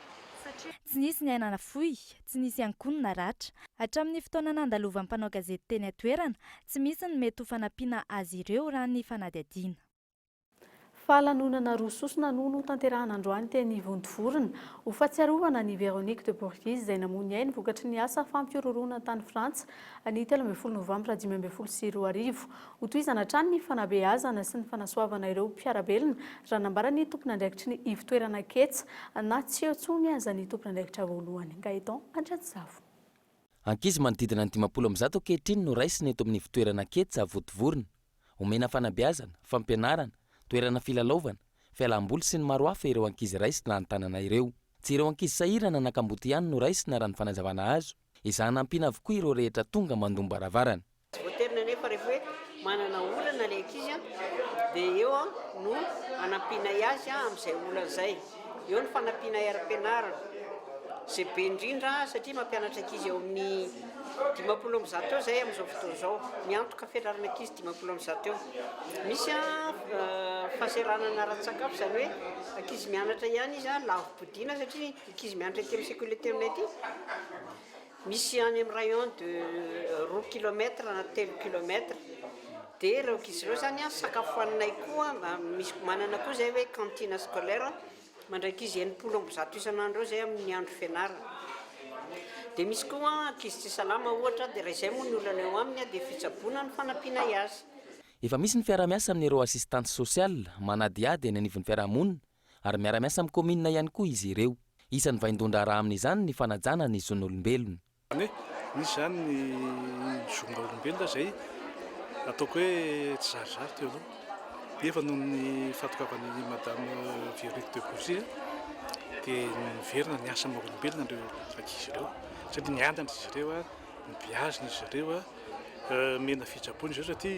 Tsy nisy ny ainana fohy, tsy nisy ihany koa ny naratra. Hatramin'ny fotoana nandalovan'ny mpanao gazety teny atoerana, tsy misy ny mety ho fanampiana azy ireo raha ny fanadihadiana. Fahalanonana roa sosona no tanterahana androany teny Vontovorona ho fahatsiarovana ny Véronique de Bourgis izay namono ainy vokatry ny asa fampiroroana tany Frantsa ny 13 Novambra 2024. Ho tohizana hatrany ny fanabeazana sy ny fanasoavana ireo mpiarabelona raha nambarany tompona andraikitry ny ivotoerana ketsa na tsy eo tsony aza ny tompona andraikitra voalohany. Gaetan Andratsavo. Ankizy manodidina ny 50 ankehitriny no raisiny eto amin'ny fitoerana ketsa Vontovorona. Omena fanabeazana, fampianarana, toerana filalaovana, fialamboly sy ny maro hafa ireo ankizy raisina ny tanana ireo. Tsy ireo ankizy sahirana nakamboty ihany no raisina raha ny fanazavana azo. Izany ampiana avokoa ireo rehetra tonga mandomba baravarana. Voaterina nefa rehefa hoe manana olana le ankizy dia eo no anampiana azy amin'izay olana izay. Eo ny fanampiana ara-pianarana. Izay be indrindra satria mampianatra ankizy eo amin'ny 50 eo izay amin'izao fotoana izao. Miantoka fianarana ankizy 50 eo. Misy fahasaranana ara-tsakafo izany hoe ankizy mianatra ihany izy lavo-podiana satria ankizy mianatra ety amin'ny sekolete aminay ety. Misy any amin'ny rayon de 2 km na 3 km. Dia ireo ankizy ireo zany sakafo hoaninay koa misy manana koa izay hoe cantine scolaire mandray ankizy 90 isan'andro izay amin'ny andro fianarana. Dia misy koa ankizy tsy salama ohatra dia raha izay moa ny olana eo aminy dia fitsaboana ny fanampiana azy. Efa misy ny fiara-miasa amin'ireo assistante sociale manadiady any anivon'ny fiarahamonina ary miara-miasa amin'ny commune ihany koa izy ireo. Isan'ny vaindondra raha amin'izany ny fanajana ny zon'olombelona. Misy zany ny zon'olombelona izay ataoko hoe tsy zarizary teo aloha. Nefa noho ny fatokavan'ny madame Véronique de Bourgis dia niverina ny asa maha-olombelona ireo ankizy ireo satria niandana izy ireo a nibiazina izy ireo a mena fitsaboana izy ireo satria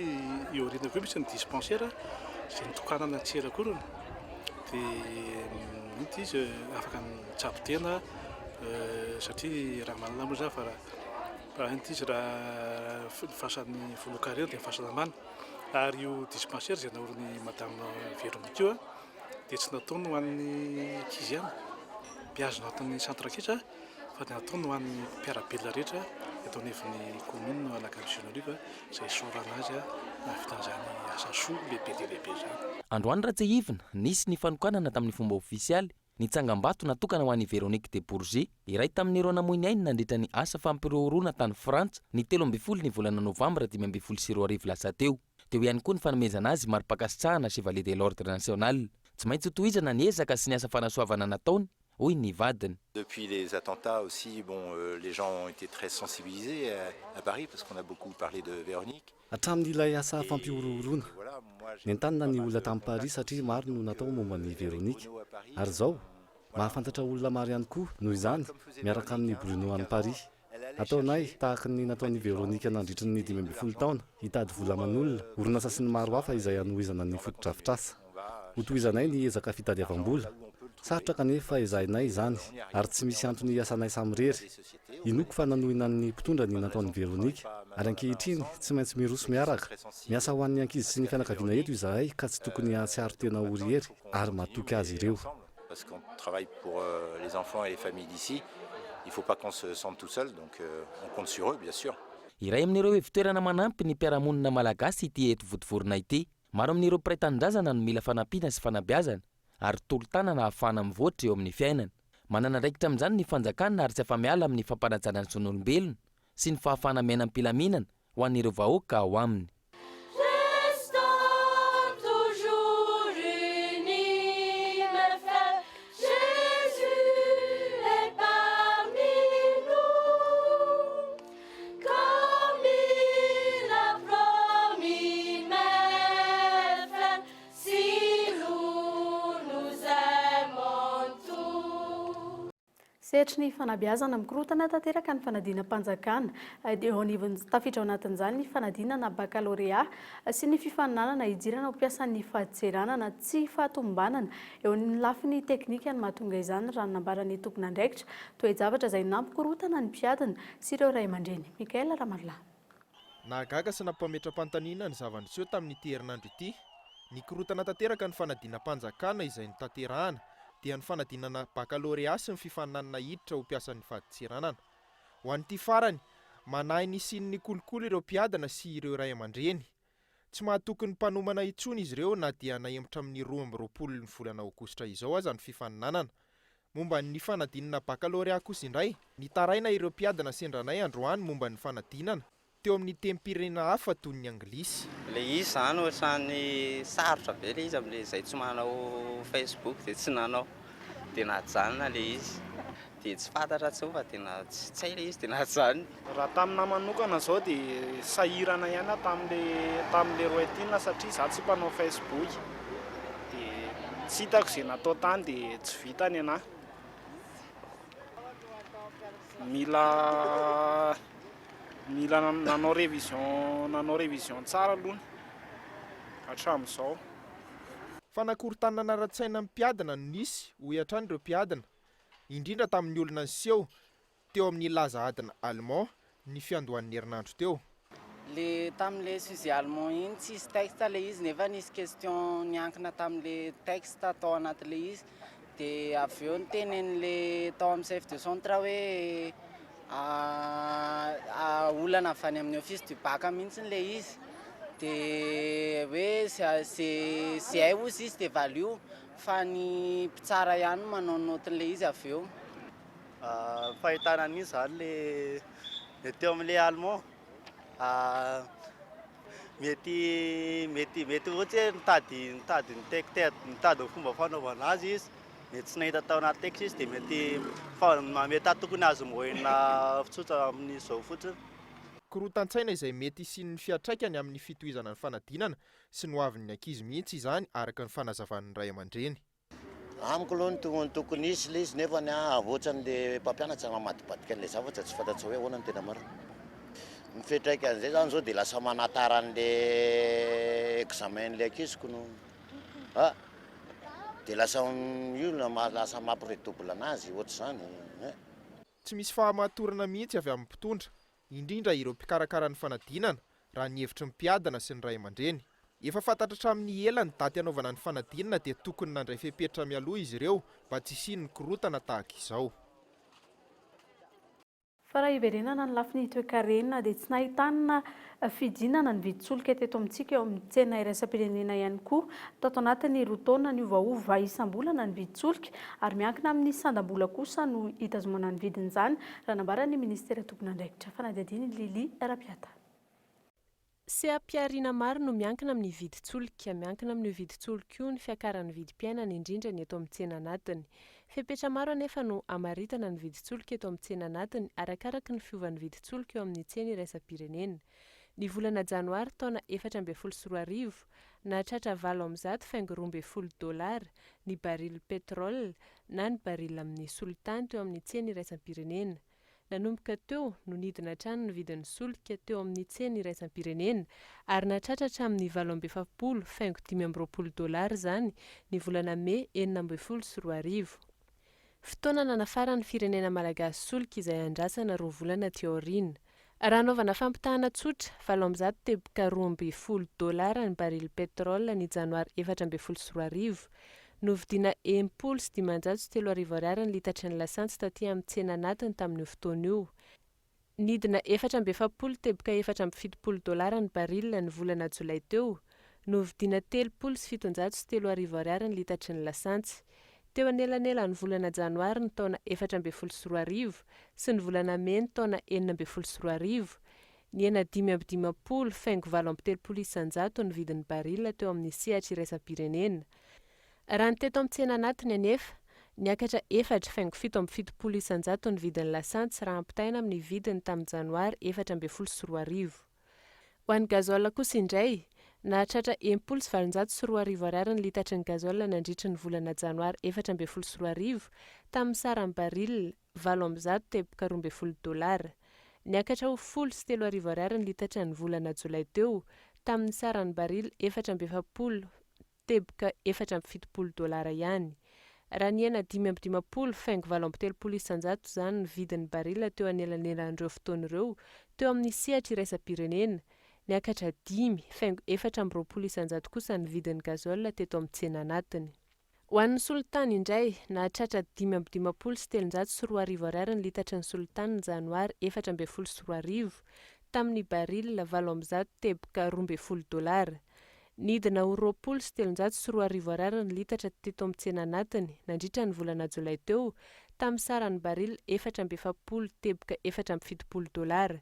eo aoriana koa misy ny dispensaire izay nitokanana antserak'orona dia mety izy afaka mitsabo-tena satria raha manana moa za fa raha enta izy raha fasan'ny voalokarena dia fahasalamana ary io dispensaire izay naoriny madame Véronique io a dia tsy nataony ho an'ny ankizy ihany mpiazona atan'ny centre anketra fa dia nataony ho an'ny mpiarabelona rehetra eto anivon'ny commune Alakamisy Riva izay sorana azy a nahavitan'izany asa soa lehibe dia lehibe zany. Androany raha tsy hivina nisy ny fanokanana tamin'ny fomba ofisialy ny tsangam-bato natokana ho an'ny Véronique de Bourget iray tamin'ireo namoiny ainy nandritra ny asa fampiroroana tany Frantsa ny 12 ny volana Novambra 2024 lasa teo. Teo ihany koa ny fanomezana azy mari-pakasitrahana Chevalier de l'Ordre National. Tsy maintsy tohizana ny ezaka sy ny asa fanasoavana nataony hoy ny vadiny. Depuis les attentats aussi, les gens ont été très sensibilisés à Paris parce qu'on a beaucoup parlé de Véronique. Hatramin'ilay asa fampiororona ny antanina ny olona tamin'ny Paris satria maro no natao momba ny Véronique ary zao mahafantatra olona maro ihany koa noho izany miaraka amin'ny Bruno any Paris. Ataonay tahaka ny nataon'ny Véronique nandritra ny 12 taona hitady vola aman'olona orinasa sy ny maro hafa izay anohizana ny fotodrafitrasa. Hotohizanay ny ezaka fitadiavam-bola sarotra kanefa ezahinay izany ary tsy misy antony asanay samy rery. Inoko fa nanohina ny mpitondra ny nataon'ny Véronique ary ankehitriny tsy maintsy miroso miaraka. Miasa ho an'ny ankizy sy ny fianakaviana eto izahay ka tsy tokony hatsiaro tena ory ery ary matoky azy ireo. Parce qu'on travaille pour les enfants et les familles d'ici. Il faut pas qu'on se sente tout seul, donc on compte sur eux, bien sûr. Iray amin'ireo hevitoerana manampy ny mpiaramonina malagasy ity eto votovorona ity. Maro amin'ireo mpiray tanindrazana no mila fanampiana sy fanabeazana ary tolo-tanana ahafahana mivoatra eo amin'ny fiainana. Manana andraikitra amin'izany ny fanjakana ary tsy afa-miala amin'ny fampanajana ny zon'olombelona sy ny fahafahana miaina am-pilaminana ho an'ireo vahoaka ao aminy. Sehatry ny fanabeazana mikorotana tanteraka ny fanadina-mpanjakana dia eo anivony tafiditra ao anatin'izany ny fanadinana baccalauréat sy ny fifaninanana hijirana ho mpiasan'ny fahadiseranana tsy fahatombanana eo amin'ny lafiny teknika ny mahatonga izany raha nambarany tompon'andraikitra toe-javatra izay nampikorotana ny mpiadina sy ireo ray aman-dreny. Mikaela Ramarla. Nahagaga sy nampametra-pantaniana ny zava-niseho tamin'ity herinandro ity nikorotana tanteraka ny fanadina-mpanjakana izay notanterahana dia ny fanadinana baccalauréat sy ny fifaninanana hiditra ho mpiasan'ny fahadiseranana. Ho an'ity farany, manahy ny sin'ny kolokolo ireo mpiadana sy ireo ray aman-dreny. Tsy mahatoky ny mpanomana intsony izy ireo na dia nahembotra amin'ny 12 ny volana aogositra izao aza ny fifaninanana. Momba ny fanadinana baccalauréat kosa indray, nitaraina ireo mpiadana sendranay androany momba ny fanadinana teo amin'ny tempirena hafa toy ny anglisy. Le izy zany ohatrany sarotra be le izy amin'le izay tsy manao Facebook dia tsy nanao dia nahajanona le izy dia tsy fantatra tsy fa dia tsy hay le izy dia nahajanona. Raha tamina manokana zao dia sahirana ihany tamin'le roetina satria za tsy mpanao Facebook dia tsy hitako izay natao tany dia tsy vitany ana. Mila nanao révision tsara aloha hatramin'izao. Fanakorontanana ara-tsaina mpiadana no nisy ho hiatrany ireo mpiadana indrindra tamin'ny olona niseho teo amin'ny laza adina allemand ny fiandohan'ny herinandro teo. Le tamin'le sujet allemand iny tsisy texte le izy nefa nisy question niankina tamin'le texte atao anatin'le izy dia avy eo nitenen'le tao amin'ny chef de centre hoe olana avy any amin'ny office du bac mihitsy le izy dia hoe sy hay ozy izy dia valio fa ny mpitsara ihany manao notin'le izy avy eo. Fahitana an'iny zany le teo amin'le allemand mety ohatsy hoe mitady fomba fanaovana azy izy mety tsy nahita tao anaty texte izy dia mety tokony azo moena fitsotra amin'izao fotsiny. Korotan-tsaina izay mety isian'ny fiatraikany amin'ny fitohizana ny fanadinana sy ny hoavin'ny ankizy mihitsy izany araka ny fanazavan'ny ray aman-dreny. amiko aloha ny tokony isy le izy nefa ny avoatsan'le mpampianatra namadibadika an'le zavatra tsy fantatsa hoe ahoana ny tena marina. Ny fiantraikan'izay zany zao dia lasa manatara an'le examen'le ankiziko no dia lasa io lasa mampiredobla anazy ohatr'izany. Tsy misy fahamatorana mihitsy avy amin'ny mpitondra, indrindra ireo mpikarakara ny fanadinana raha ny hevitry ny mpiadana sy ny ray aman-dreny. Efa fantatra hatramin'ny ela ny daty hanaovana ny fanadinana dia tokony nandray fepetra mialoha izy ireo mba tsy hisian'ny korotana tahaka izao. Fa raha iverenana ny lafiny toe-karena dia tsy nahitana fidinana ny vidin-tsolika teto amintsika eo amin'ny tsena iraisam-pirenena ihany koa. Tato anatin'ny roa taona ny ovaova isam-bolana ny vidin-tsolika ary miankina amin'ny sandam-bola kosa no hitazomana ny vidin'izany raha nambarany ministera tokony andraikitra fanadihadiana Lili Rapiata. Seha-piariana maro no miankina amin'ny vidin-tsolika, miankina amin'ny vidin-tsolika io ny fiakaran'ny vidim-piainana indrindra ny eto amin'ny tsena anatiny. Fepetra maro anefa no amaritana ny vidin-tsolika eto amin'ny tsena anatiny arakaraka ny fiovan'ny vidin-tsolika eo amin'ny tsena iraisam-pirenena. Ny volana janoary taona 2024 nahatratra $7.20 ny barily petrol na ny barily amin'ny solitany teo amin'ny tsena iraisam-pirenena. Nanomboka teo no nidina hatrany ny vidin'ny solika teo amin'ny tsena iraisam-pirenena ary nahatratra hatramin'ny $7.520 zany ny volana Mey 2024. Fotoana nanafara ny firenena malagasy solika izay andrasana 2 volana teo aoriana. Raha anaovana fampitahana tsotra, $7.20 ny barily petrol ny janoary 2024. Novidiana $7.3 ny litatry ny lasantsy taty amin'ny tsena anatiny tamin'io fotoana io. Nidina $470 ny barily ny volana jolay teo. Novidiana $3.703 ny litatry ny lasantsy. Teo anelanela ny volana janoary ny taona 2024 sy ny volana Mey ny taona 2024. Ny ena 5.50 ny vidin'ny barily teo amin'ny sehatra iraisam-pirenena. Raha ny teto amin'ny tsena anatiny anefa, niakatra 4.77 ny vidin'ny lasantsy raha ampitaina amin'ny vidiny tamin'ny janoary 2024. Ho an'ny gazola kosa indray, nahatratra $7.valonjato ny litatry ny gazola nandritra ny volana janoary 2024 tamin'ny sarany barily $8.12. Niakatra ho $7.03 ny litatry ny volana jolay teo tamin'ny sarany barily $4.70 ihany. Raha ny ena 5.50 zany ny vidin'ny barily teo anelanelan'ireo fotoan'ireo teo amin'ny sehatra iraisam-pirenena. Niakatra 5.40 kosa ny vidin'ny gazola teto amin'ny tsena anatiny. Ho an'ny solitany indray, nahatratra 5.73 ny litatry ny solitany ny janoary 2024 tamin'ny barily $8.12. Nidina ho $2.703 ny litatra teto amin'ny tsena anatiny nandritra ny volana jolay teo tamin'ny sarany barily $8.70.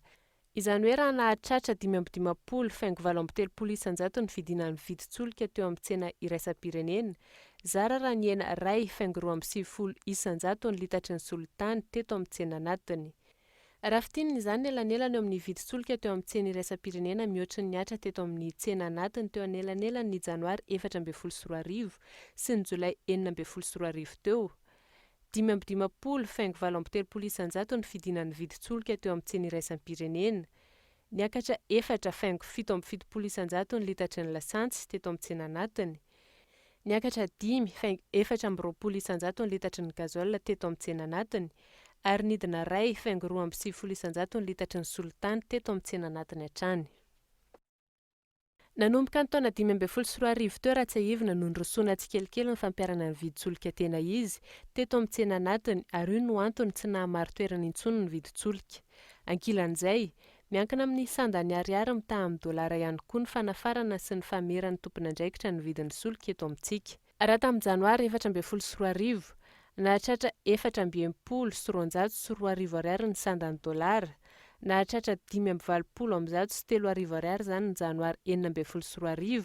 Izany hoe raha nahatratra 5.50 ny fidinan'ny vidin-tsolika teo amin'ny tsena iraisam-pirenena, zara raha ny ena 2.70 ny litatry ny solitany teto amin'ny tsena anatiny. Raha fitinina izany elanelany eo amin'ny vidin-tsolika teo amin'ny tsena iraisam-pirenena mihoatra ny atra teto amin'ny tsena anatiny teo anelanelany ny janoary 2024 sy ny jolay 2024 teo. 5.50 ny fidinan'ny vidin-tsolika teo amin'ny tsena iraisam-pirenena. Niakatra 4.77 ny litatry ny lasantsy teto amin'ny tsena anatiny. Niakatra 5.20 ny litatry ny gazola teto amin'ny tsena anatiny. Ary nidina 2.20 ny litatry ny solitany teto amin'ny tsena anatiny hatrany. Nanomboka ny taona 2024 teo raha tsy ahivina no nirosona tsikelikely ny fampiarana ny vidin-tsolika tena izy teto amin'ny tsena anatiny ary io no antony tsy nahamaro toerana intsony ny vidin-tsolika. Ankilan'izay, miankina amin'ny sandany ariary mitaha amin'ny $, ihany koa ny fanafarana sy ny fameran'ny tompon'andraikitra ny vidin'ny solika eto amintsika. Raha tamin'ny janoary 2024, nahatratra $7.903 ny sandany $, nahatratra $5.23 zany ny janoary 2024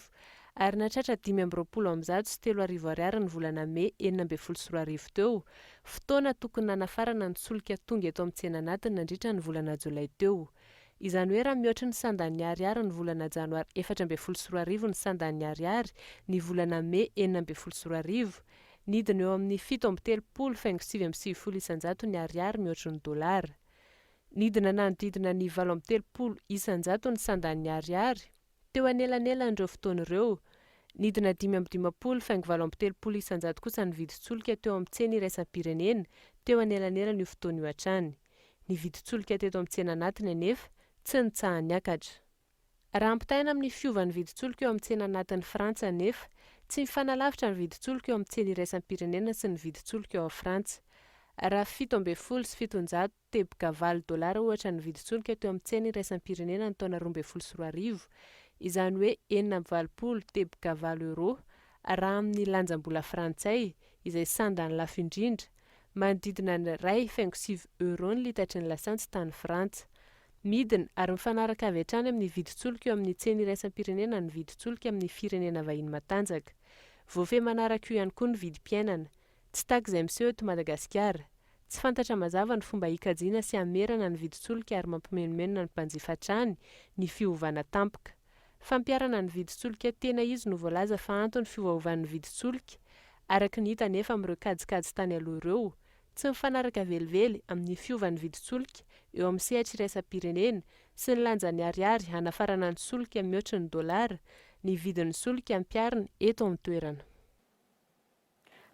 ary nahatratra $5.23 ny volana Mey 2024 teo, fotoana tokony nanafarana ny solika tonga eto amin'ny tsena anatiny nandritra ny volana jolay teo. Izany hoe raha mihoatra ny sandany ariary ny volana janoary 2024 ny sandany ariary ny volana Mey 2024, nidiny eo amin'ny 7,30 isanjato ny ariary mihoatry ny dolara. Nidina nanodidina ny 8,30 isanjato ny sandan'ny ariary teo anelanelan'ireo fotoan'ireo. Nidina 5,30 isanjato kosa ny vidin-tsolika teo amin'ny tsena iraisam-pirenena teo anelanelan'io fotoana io hatrany. Ny vidin-tsolika teto amin'ny tsena anatiny anefa tsy nitsaha niakatra. Raha ampitaina amin'ny fiovan'ny vidin-tsolika eo amin'ny tsena anatin'ny Frantsa anefa tsy mifanalavitra ny vidin-tsolika eo amin'ny tsena iraisam-pirenena sy ny vidin-tsolika eo a Frantsa. Raha 7,700 $, ohatra ny vidin-tsolika teo amin'ny tsena iraisam-pirenena ny taona 2024, izany hoe 7,70 euro raha amin'ny lanjam-bola frantsay izay sandany lafo indrindra, manodidina ny 1,7 euro ny litatry ny lasantsy tany Frantsa. Midina ary mifanaraka avy hatrany amin'ny vidin-tsolika eo amin'ny tsena iraisam-pirenena ny vidin-tsolika amin'ny firenena vahiny matanjaka. Voafehy manaraka io ihany koa ny vidim-piainana. Tsy takizay miseho eto Madagasikara. Tsy fantatra mazava ny fomba hikajiana sy hamerana ny vidin-tsolika ary mampimenomenona ny mpanjifa hatrany ny fiovana tampoka. Fampiarana ny vidin-tsolika tena izy no voalaza fa antony fiovaovan'ny vidin-tsolika araka ny hita nefa amin'ireo kajikajy tany aloha ireo. Tsy mifanaraka velively amin'ny fiovan'ny vidin-tsolika eo amin'ny sehatra iraisam-pirenena sy ny lanjan'ny ariary hanafarana ny solika mihoatry ny dolara, ny vidin'ny solika ampiarina eto amin'ny toerana.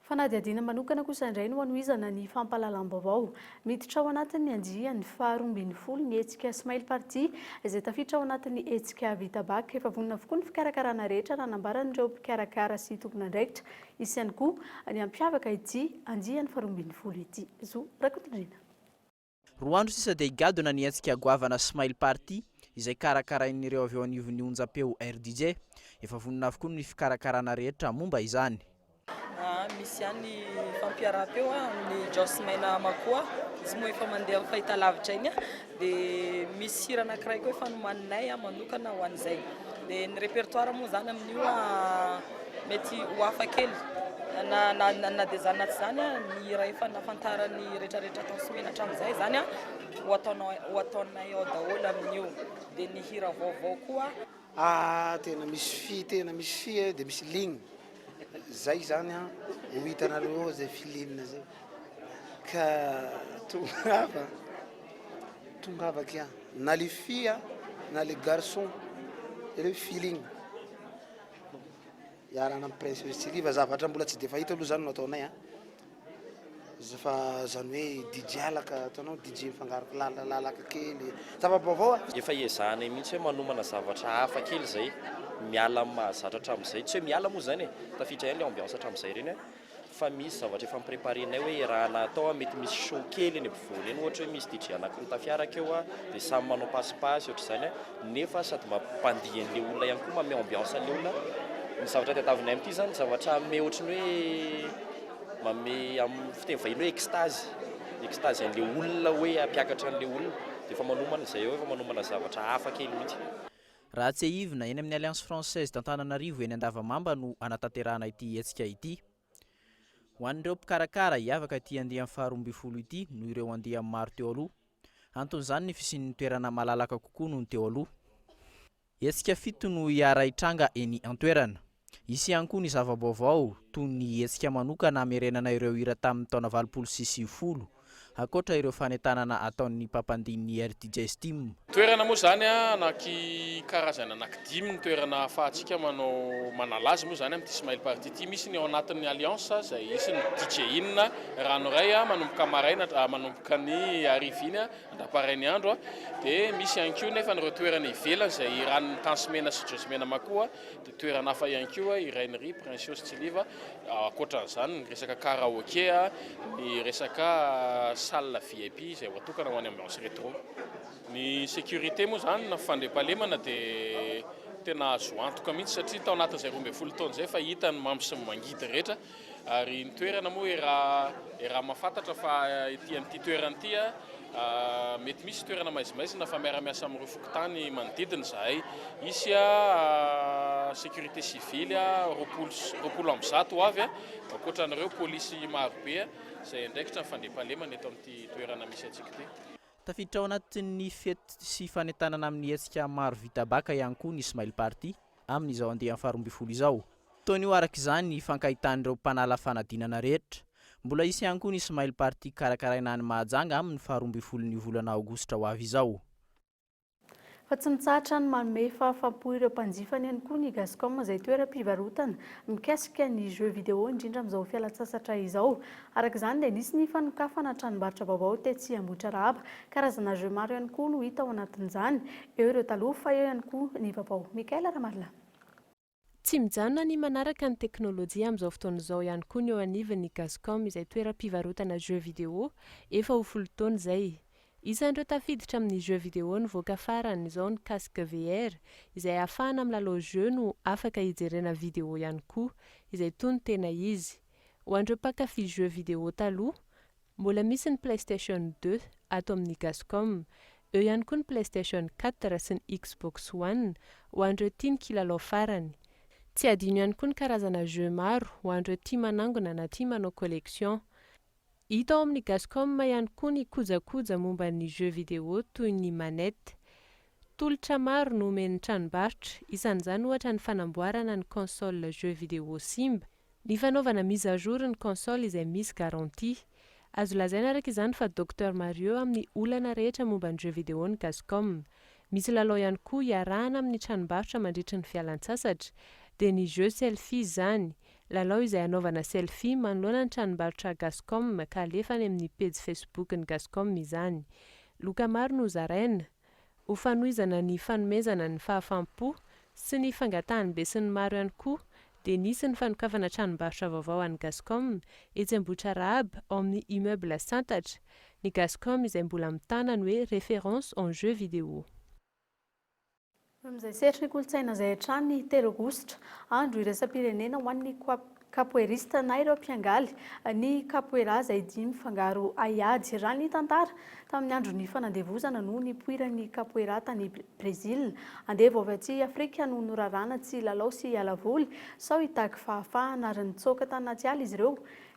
Fanadihadiana manokana kosa indray no hanohizana ny fampahalalam-baovao. Miditra ao anatin'ny andiany faha-12 ny hetsika Smile Party izay tafiditra ao anatin'ny hetsika vita baka. Efa vonona avokoa ny fikarakarana rehetra nanambaran'ireo mpikarakara sy tompon'andraikitra. Isy ihany koa ny ampiavaka ity andiany faha-12 ity. Zo rakotondrina. Roa andro sisa dia higadona ny hetsika goavana Smile Party izay karakarain'ireo avy eo anivon'ny onjam-peo RDJ. Efa vonona avokoa ny fikarakarana rehetra momba izany. Misy ihany fampiaram-peo amin'ny Josmena Makoa, izy moa efa mandeha amin'ny fahitalavitra iny dia misy hira anankiray koa efa nomaninay manokana ho an'izay. Dia ny répertoire moa zany amin'io mety ho hafa kely na dia zany naty zany ny hira efa nafantarany rehetrarehetra atao somena hatramin'izay zany ho ataonay ao daholo amin'io. Dia ny hira vaovao koa tena misy fi dia misy ligny zay zany ho hitanareo zay filimina zay ka tongava kia na le fille na le garçon ireo feeling iarana amin'ny prince festival zavatra mbola tsy dia fahita aloha zany no ataonay fa zany hoe DJ alaka ataonao DJ mifangaroko lalaka kely zava-baovao efa iezahana mihitsy hoe manomana zavatra hafa kely zay miala amin'ny mahazatra hatramin'izay tsy hoe miala moa zany tafiditra ihany le ambiance hatramin'izay ireny fa misy zavatra efa mipreparenay hoe raha natao mety misy show kely eny ampovoany eny ohatra hoe misy DJ anankiroa tafiaraka eo dia samy manao pasipasy ohatra izany nefa sady mampandihy an'ilay olona ihany koa mameo ambiance an'ilay olona. Ny zavatra tiatavinay amin'ity zany zavatra ame ohatrany hoe mame amin'ny fiteny vahiny hoe extase an'ilay olona hoe ampiakatra an'ilay olona dia efa manomana izay eo efa manomana zavatra hafa kely mihitsy. Raha tsy hivina eny amin'ny Alliance Française d'Antananarivo eny Andavamamba no anatanterahana ity hetsika ity. Ho an'ireo mpikarakara hiavaka ity andiany faha-12 ity no ireo andiany maro teo aloha. Anton'izany ny fisian'ny toerana malalaka kokoa noho ny teo aloha. Hetsika fito no hiara hitranga eny an-toerana. Isy ihany koa ny zava-baovao toy ny hetsika manokana hamerenana ireo hira tamin'ny taona 20 akoatra ireo fanentanana ataon'ny mpampandin'ny RDJ Steam. Toerana moa zany anaky karazana anaky 5 ny toerana ahafahantsika manalaza moa zany amin'ity Smile Party ity. Misy ny ao anatin'ny Alliance izay isy ny DJ Inna ranoray manomboka maraina manomboka ny ariva iny andaparainy andro dia misy ihany koa nefa nireo toerana ivelany izay ranon'ny Tansimena sy Josmena Makoa dia toerana hafa ihany koa Irainerie, Princesse Tsiliva akoatran'izany ny resaka karaoké ny resaka salle VIP izay voatokana ho any ambiance rétro. Ny sécurité moa zany na fandriampahalemana dia tena azo antoka mihitsy satria tao anatin'izay 12 taona izay fa hita ny mamy sy ny mangidy rehetra ary ny toerana moa raha mahafantatra fa ity toerana ity mety misy toerana maizimaizina fa miara-miasa amin'ireo fokotany manodidina zahay. Isy sécurité civile roapolo amby zato avy akoatran'ireo polisy marobe izay ndraikitra ny fandriampahalemana eto amin'ity toerana misy antsika ity. Tafiditra ao anatin'ny fety sy fanentanana amin'ny hetsika maro vita baka ihany koa ny Smile Party amin'izao andiany faha-12 izao. Fotoana io araka izany fankahitan'ireo mpanala fanadinana rehetra. Mbola isy ihany koa ny Ismail Party karakaraina ny Mahajanga amin'ny 12 volana aogositra ho avy izao. Fa tsy mitsahatra ny manome fahafaham-po ireo mpanjifany ihany koa ny Gascom izay toeram-pivarotana mikasika ny jeux vidéo indrindra amin'izao fialan-tsasatra izao. Araka izany dia nisy ny fanokafana tranombarotra vaovao tetsy Ambohidraraba. Karazana jeux maro ihany koa no hita ao anatin'izany. Eo ireo taloha fa eo ihany koa ny vaovao. Mikaela Ramarla. Tsy mijanona ny manaraka ny teknôlôjia amin'izao fotoana izao ihany koa ny eo anivon'ny Gascom izay toeram-pivarotana jeux vidéo efa ho 10 taona izay. Isan'ireo tafiditra amin'ny jeux vidéo nivoaka farany izao ny casque VR izay ahafahana milalao jeux no afaka hijerena vidéo ihany koa izay toy ny tena izy. Ho an'ireo mpankafy jeux vidéo taloha, mbola misy ny PlayStation 2 ato amin'ny Gascom. Eo ihany koa ny PlayStation 4 sy ny Xbox One ho an'ireo tiany kilalao farany. Tsy adino ihany koa ny karazana jeux maro ho an'ireo tia manangona na tia manao collection. Hita ao amin'ny Gascom ihany koa ny kojakoja momba ny jeux vidéo toy ny manety. Tolotra maro no omeny tranombarotra, isan'izany ohatra ny fanamboarana ny console jeux vidéo simba, ny fanaovana mise à jour ny console izay misy garantie. Azo lazaina araka izany fa Dr Mario amin'ny olana rehetra momba ny jeux vidéo ny Gascom. Misy lalao ihany koa iarahana amin'ny tranombarotra mandritra ny fialan-tsasatra, dia ny jeux selfie izany. Lalao izay anaovana selfie manoloana ny tranombarotra Gascom ka alefa any amin'ny page Facebook ny Gascom izany. Loka maro no zaraina, ho fanohizana ny fanomezana ny fahafaham-po sy ny fangatahany be sy ny maro ihany koa, dia nisy ny fanokafana tranombarotra vaovao an'ny Gascom etsy Ambohidraraba ao amin'ny immeuble Santatra. Ny Gascom izay mbola mitana ny hoe référence en jeux vidéo. Amin'izay sehatry ny kolontsaina izay hatrany 3 aogositra, andro iraisam-pirenena ho an'ny kapoerista na ireo mpiangaly. Ny kapoera izay 5 mifangaro haiady raha ny tantara tamin'ny andron'ny fanandevozana no nipoiran'ny kapoera tany Brezil. Andeha avy aty Afrika no norarana tsy lalao sy alavoly sao hitaky fahafahana ary nitsoaka tany anaty ala izy ireo.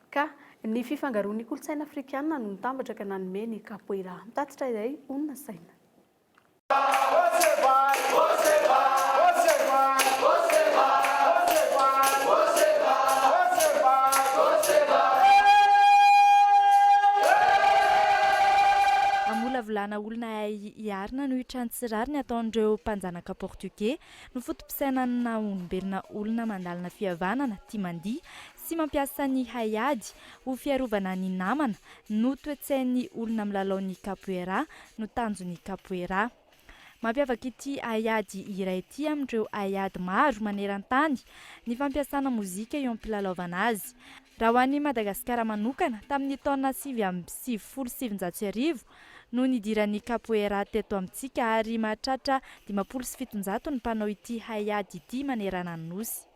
Ka ny fifangaroan'ny kolontsaina afrikana no nitambatra ka nanome ny kapoera. Mitatitra izay onona saina. Volana olona iarina no hitrantsirary ny ataon'ireo mpanjanaka portugais no fotom-pisainana olombelona olona mandalina fihavanana tia mandihy sy mampiasa ny haiady ho fiarovana ny namana no toe-tsain'ny olona milalao ny capoeira no tanjon'ny capoeira. Mampiavaka ity haiady iray ity amin'ireo haiady maro maneran-tany ny fampiasana mozika eo am-pilalaovana azy. Raha ho an'ny Madagasikara manokana tamin'ny taona 770 no nidiran'ny capoeira teto amintsika ary mahatratra 570 ny mpanao ity haiady ity manerana ny nosy.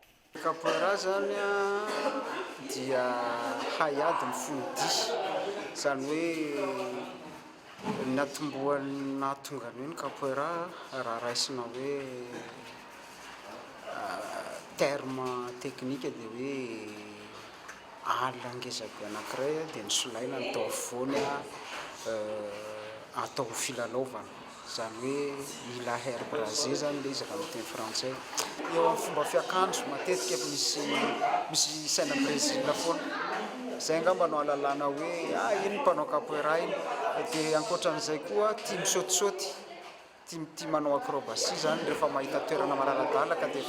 Capoeira zany dia haiady mifonodihy, zany hoe natomboana tonga ny capoeira raha raisina hoe terme technique dia hoe alangezabe anankiray dia ny solaina ny tao afovoany atao filalaovana, zany hoe ila air brasé zany le izy raha miteny frantsay. Eo amin'ny fomba fiakanjo matetika misy saina Brésil foana, zay angamba no alalana hoe iny mpanao capoeira iny. Dia ankoatran'izay koa tia misaotisaoty, tia manao acrobatie zany rehefa mahita toerana mararadalaka dia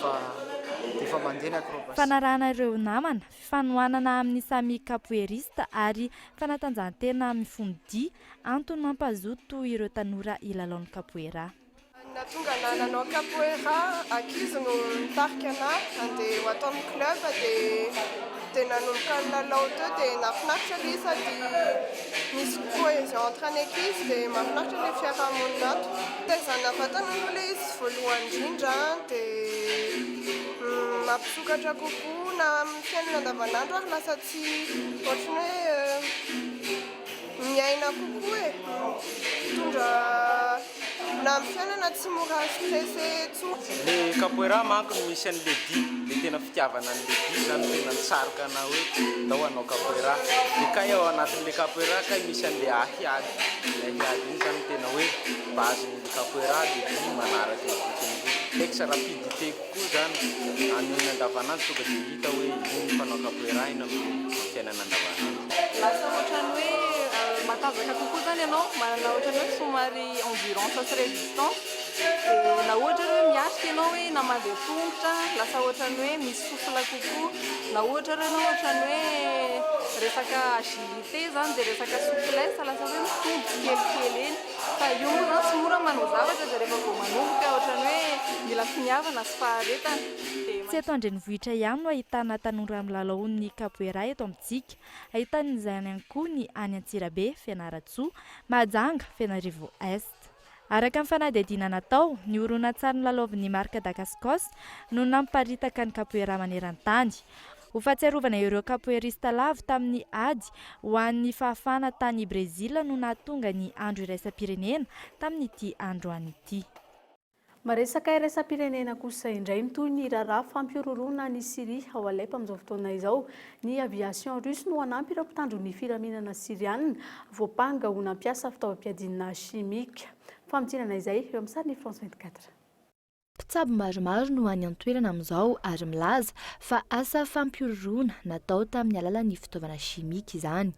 efa mandeha ny acrobatie. Fanarahana ireo namana, fifanohanana amin'ny samy capoeirista ary fanatanjahantena mifonodihy antony mampazoto ireo tanora ilalaon'ny capoeira. Natonga nananao capoeira ankizy no nitarika anahy andeha ho atao amin'ny club dia nanomboka nilalao teo dia nahafinaritra ilay sady misy cohésion entre ny ankizy dia mahafinaritra ilay fiarahamonina ato. Taizana vatana moa ilay izy voalohany indrindra dia mampisokatra kokoa na amin'ny fiainana andavanandro ary lasa tsy ohatrany hoe miaina kokoa mitondra na amin'ny fiainana tsy mora stressé tsotra. Le capoeira manko no misy an'le dia le tena fitiavana an'le dia zany tena nitsarika na hoe ndao hanao capoeira. Dia ka eo anatin'le capoeira ka misy an'le ahiady. Le ahiady iny zany tena hoe basen'le capoeira dia dia manaraka texte rapidité kokoa zany anona andavanandro tonga dia hita hoe iny mpanao capoeira iny amin'ny fiainana andavanandro. Lasa ohatrany hoe matanjaka kokoa zany ianao manana ohatrany hoe somary endurance sy résistance dia na ohatra hoe miatrika ianao hoe na mandeha tongotra lasa ohatrany hoe misy sofla kokoa na ohatra hoe ianao ohatrany hoe resaka agilité zany dia resaka souplesse lasa hoe mitombo kelikely eny fa io moa zany tsy mora manao zavatra dia rehefa vao manomboka ohatrany hoe mila finiavana sy faharetana. Tsy eto Andrenivohitra ihany no ahitana tanora milalao ny capoeira eto amintsika. Ahitan'izany ihany koa ny any Antsirabe, Fianaratsoa, Mahajanga, Fianaravo Est. Araka amin'ny fanadihadiana natao, ny horonan-tsary nilalaovin'ny marika Dacascos no namparitaka ny capoeira maneran-tany. Ho fahatsiarovana ireo capoeirista lavo tamin'ny ady ho an'ny fahafana tany Brezila no nahatonga ny andro iraisam-pirenena tamin'ity androany ity. Maresaka iraisam-pirenena kosa indray toy ny raharaha fampiororona ny Syrie ao Alep amin'izao fotoana izao. Ny aviation russe no hanampy ireo mpitandro ny filaminana sirianina voapanga ho nampiasa fitaovam-piadinana chimique. Famitsinana izay eo amin'ny sariny France 24. Mpitsabo maromaro no any an-toerana amin'izao ary milaza fa asa fampiororona natao tamin'ny alalan'ny fitaovana chimique izany.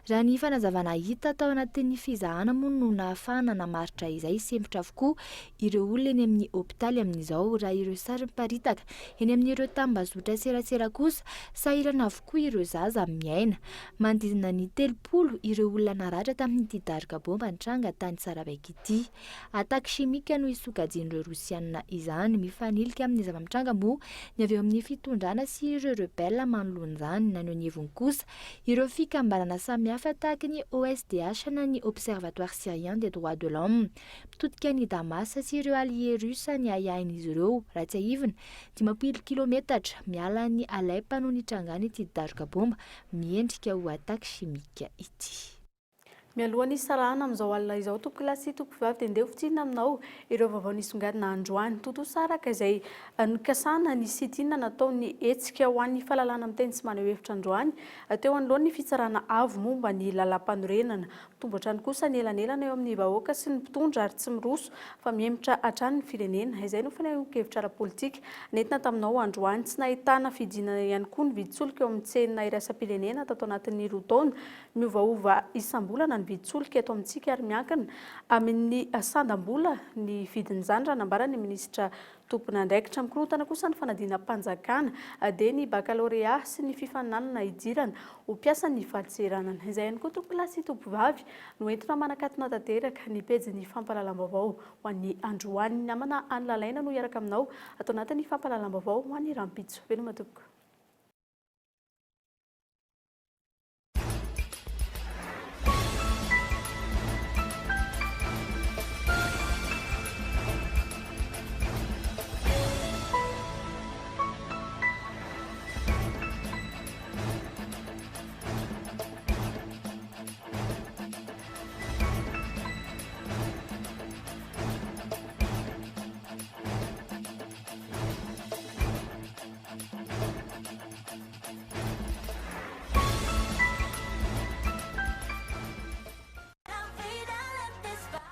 Raha ny fanazavana hita tao anatin'ny fizahana moa no nahafahana namaritra izay sempotra avokoa ireo olona eny amin'ny hopitaly amin'izao raha ireo sary miparitaka eny amin'ireo tambazotra serasera kosa sahirana avokoa ireo zaza miaina. Manodidina ny 30 ireo olona naratra tamin'ity daroka bomba nitranga tany Saravaika ity. Ataka chimique no isokajian'ireo Rosianina izany mifanilika amin'ny zava-mitranga moa ny avy eo amin'ny fitondrana sy ireo rebelle manoloana izany na ny anivony kosa ireo fikambanana samihafa tahaka ny OSDH na ny Observatoire Syrien des droits de l'homme. Mitodika ny Damas sy ireo alliés russe ny ayahin'izy ireo raha tsy ahivina 10 kilometatra miala ny Alep no nitrangana ity daroka bomba miendrika ho ataka chimique ity. Mialohan'ny sarahana amin'izao alina izao tompokilasy tompovavy dia andeha fitsinina aminao ireo vaovao nisongadina androany totoa saraka izay nikasana ny sitina natao ny hetsika ho an'ny fahalalana amin'ny teny tsy maneho hevitra androany teo anoloany ny fitsarana avo momba ny lalam-panorenana. Mitombotra ny kosa ny elanelana eo amin'ny vahoaka sy ny mpitondra ary tsy miroso fa miemitra hatrany ny firenena. Izay no fanehoan-kevitra ara-politika nentina taminao androany tsy nahitana fidina ihany koa ny viditsolika eo amin'ny tsena iraisam-pirenena tato anatin'ny roa taona miovaova isam-bolana ny viditsolika eto amintsika ary miankina amin'ny sandam-bola ny vidin'izany raha nambara ny minisitra tompona andraikitra. Mikorontana kosa ny fanadina mpanjakana dia ny baccalauréat sy ny fifaninanana idirana ho mpiasa ny valintseranana. Izay ihany koa tompolasy tompovavy no entina manakatona tanteraka ny pejy fampahalalam-baovao ho an'ny androany. Namana Anny Lalaina no iaraka aminao atao anatin'ny fampahalalam-baovao ho an'ny Rampitso. Veloma tompoko.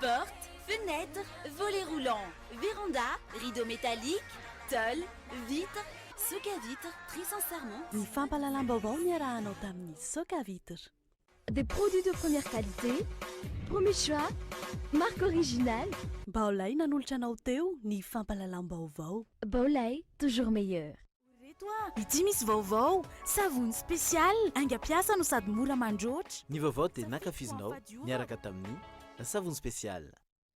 Portes, fenêtres, volets roulants, véranda, rideaux métalliques, tôle, vitres, soca-vitres, tri-sans-serment. Ny fampahalalam-baovao ny arahanao tamin'ny soca-vitres. Des produits de première qualité, premier choix, marque originale. Baolay nanolotra anao teo ny fampahalalam-baovao. Baolay, toujours meilleur. Ity misy vaovao, savony spécial, aingam-piasa no sady mora mandroatra. Ny vaovao dia nankafizinao niaraka tamin'ny savony spécial.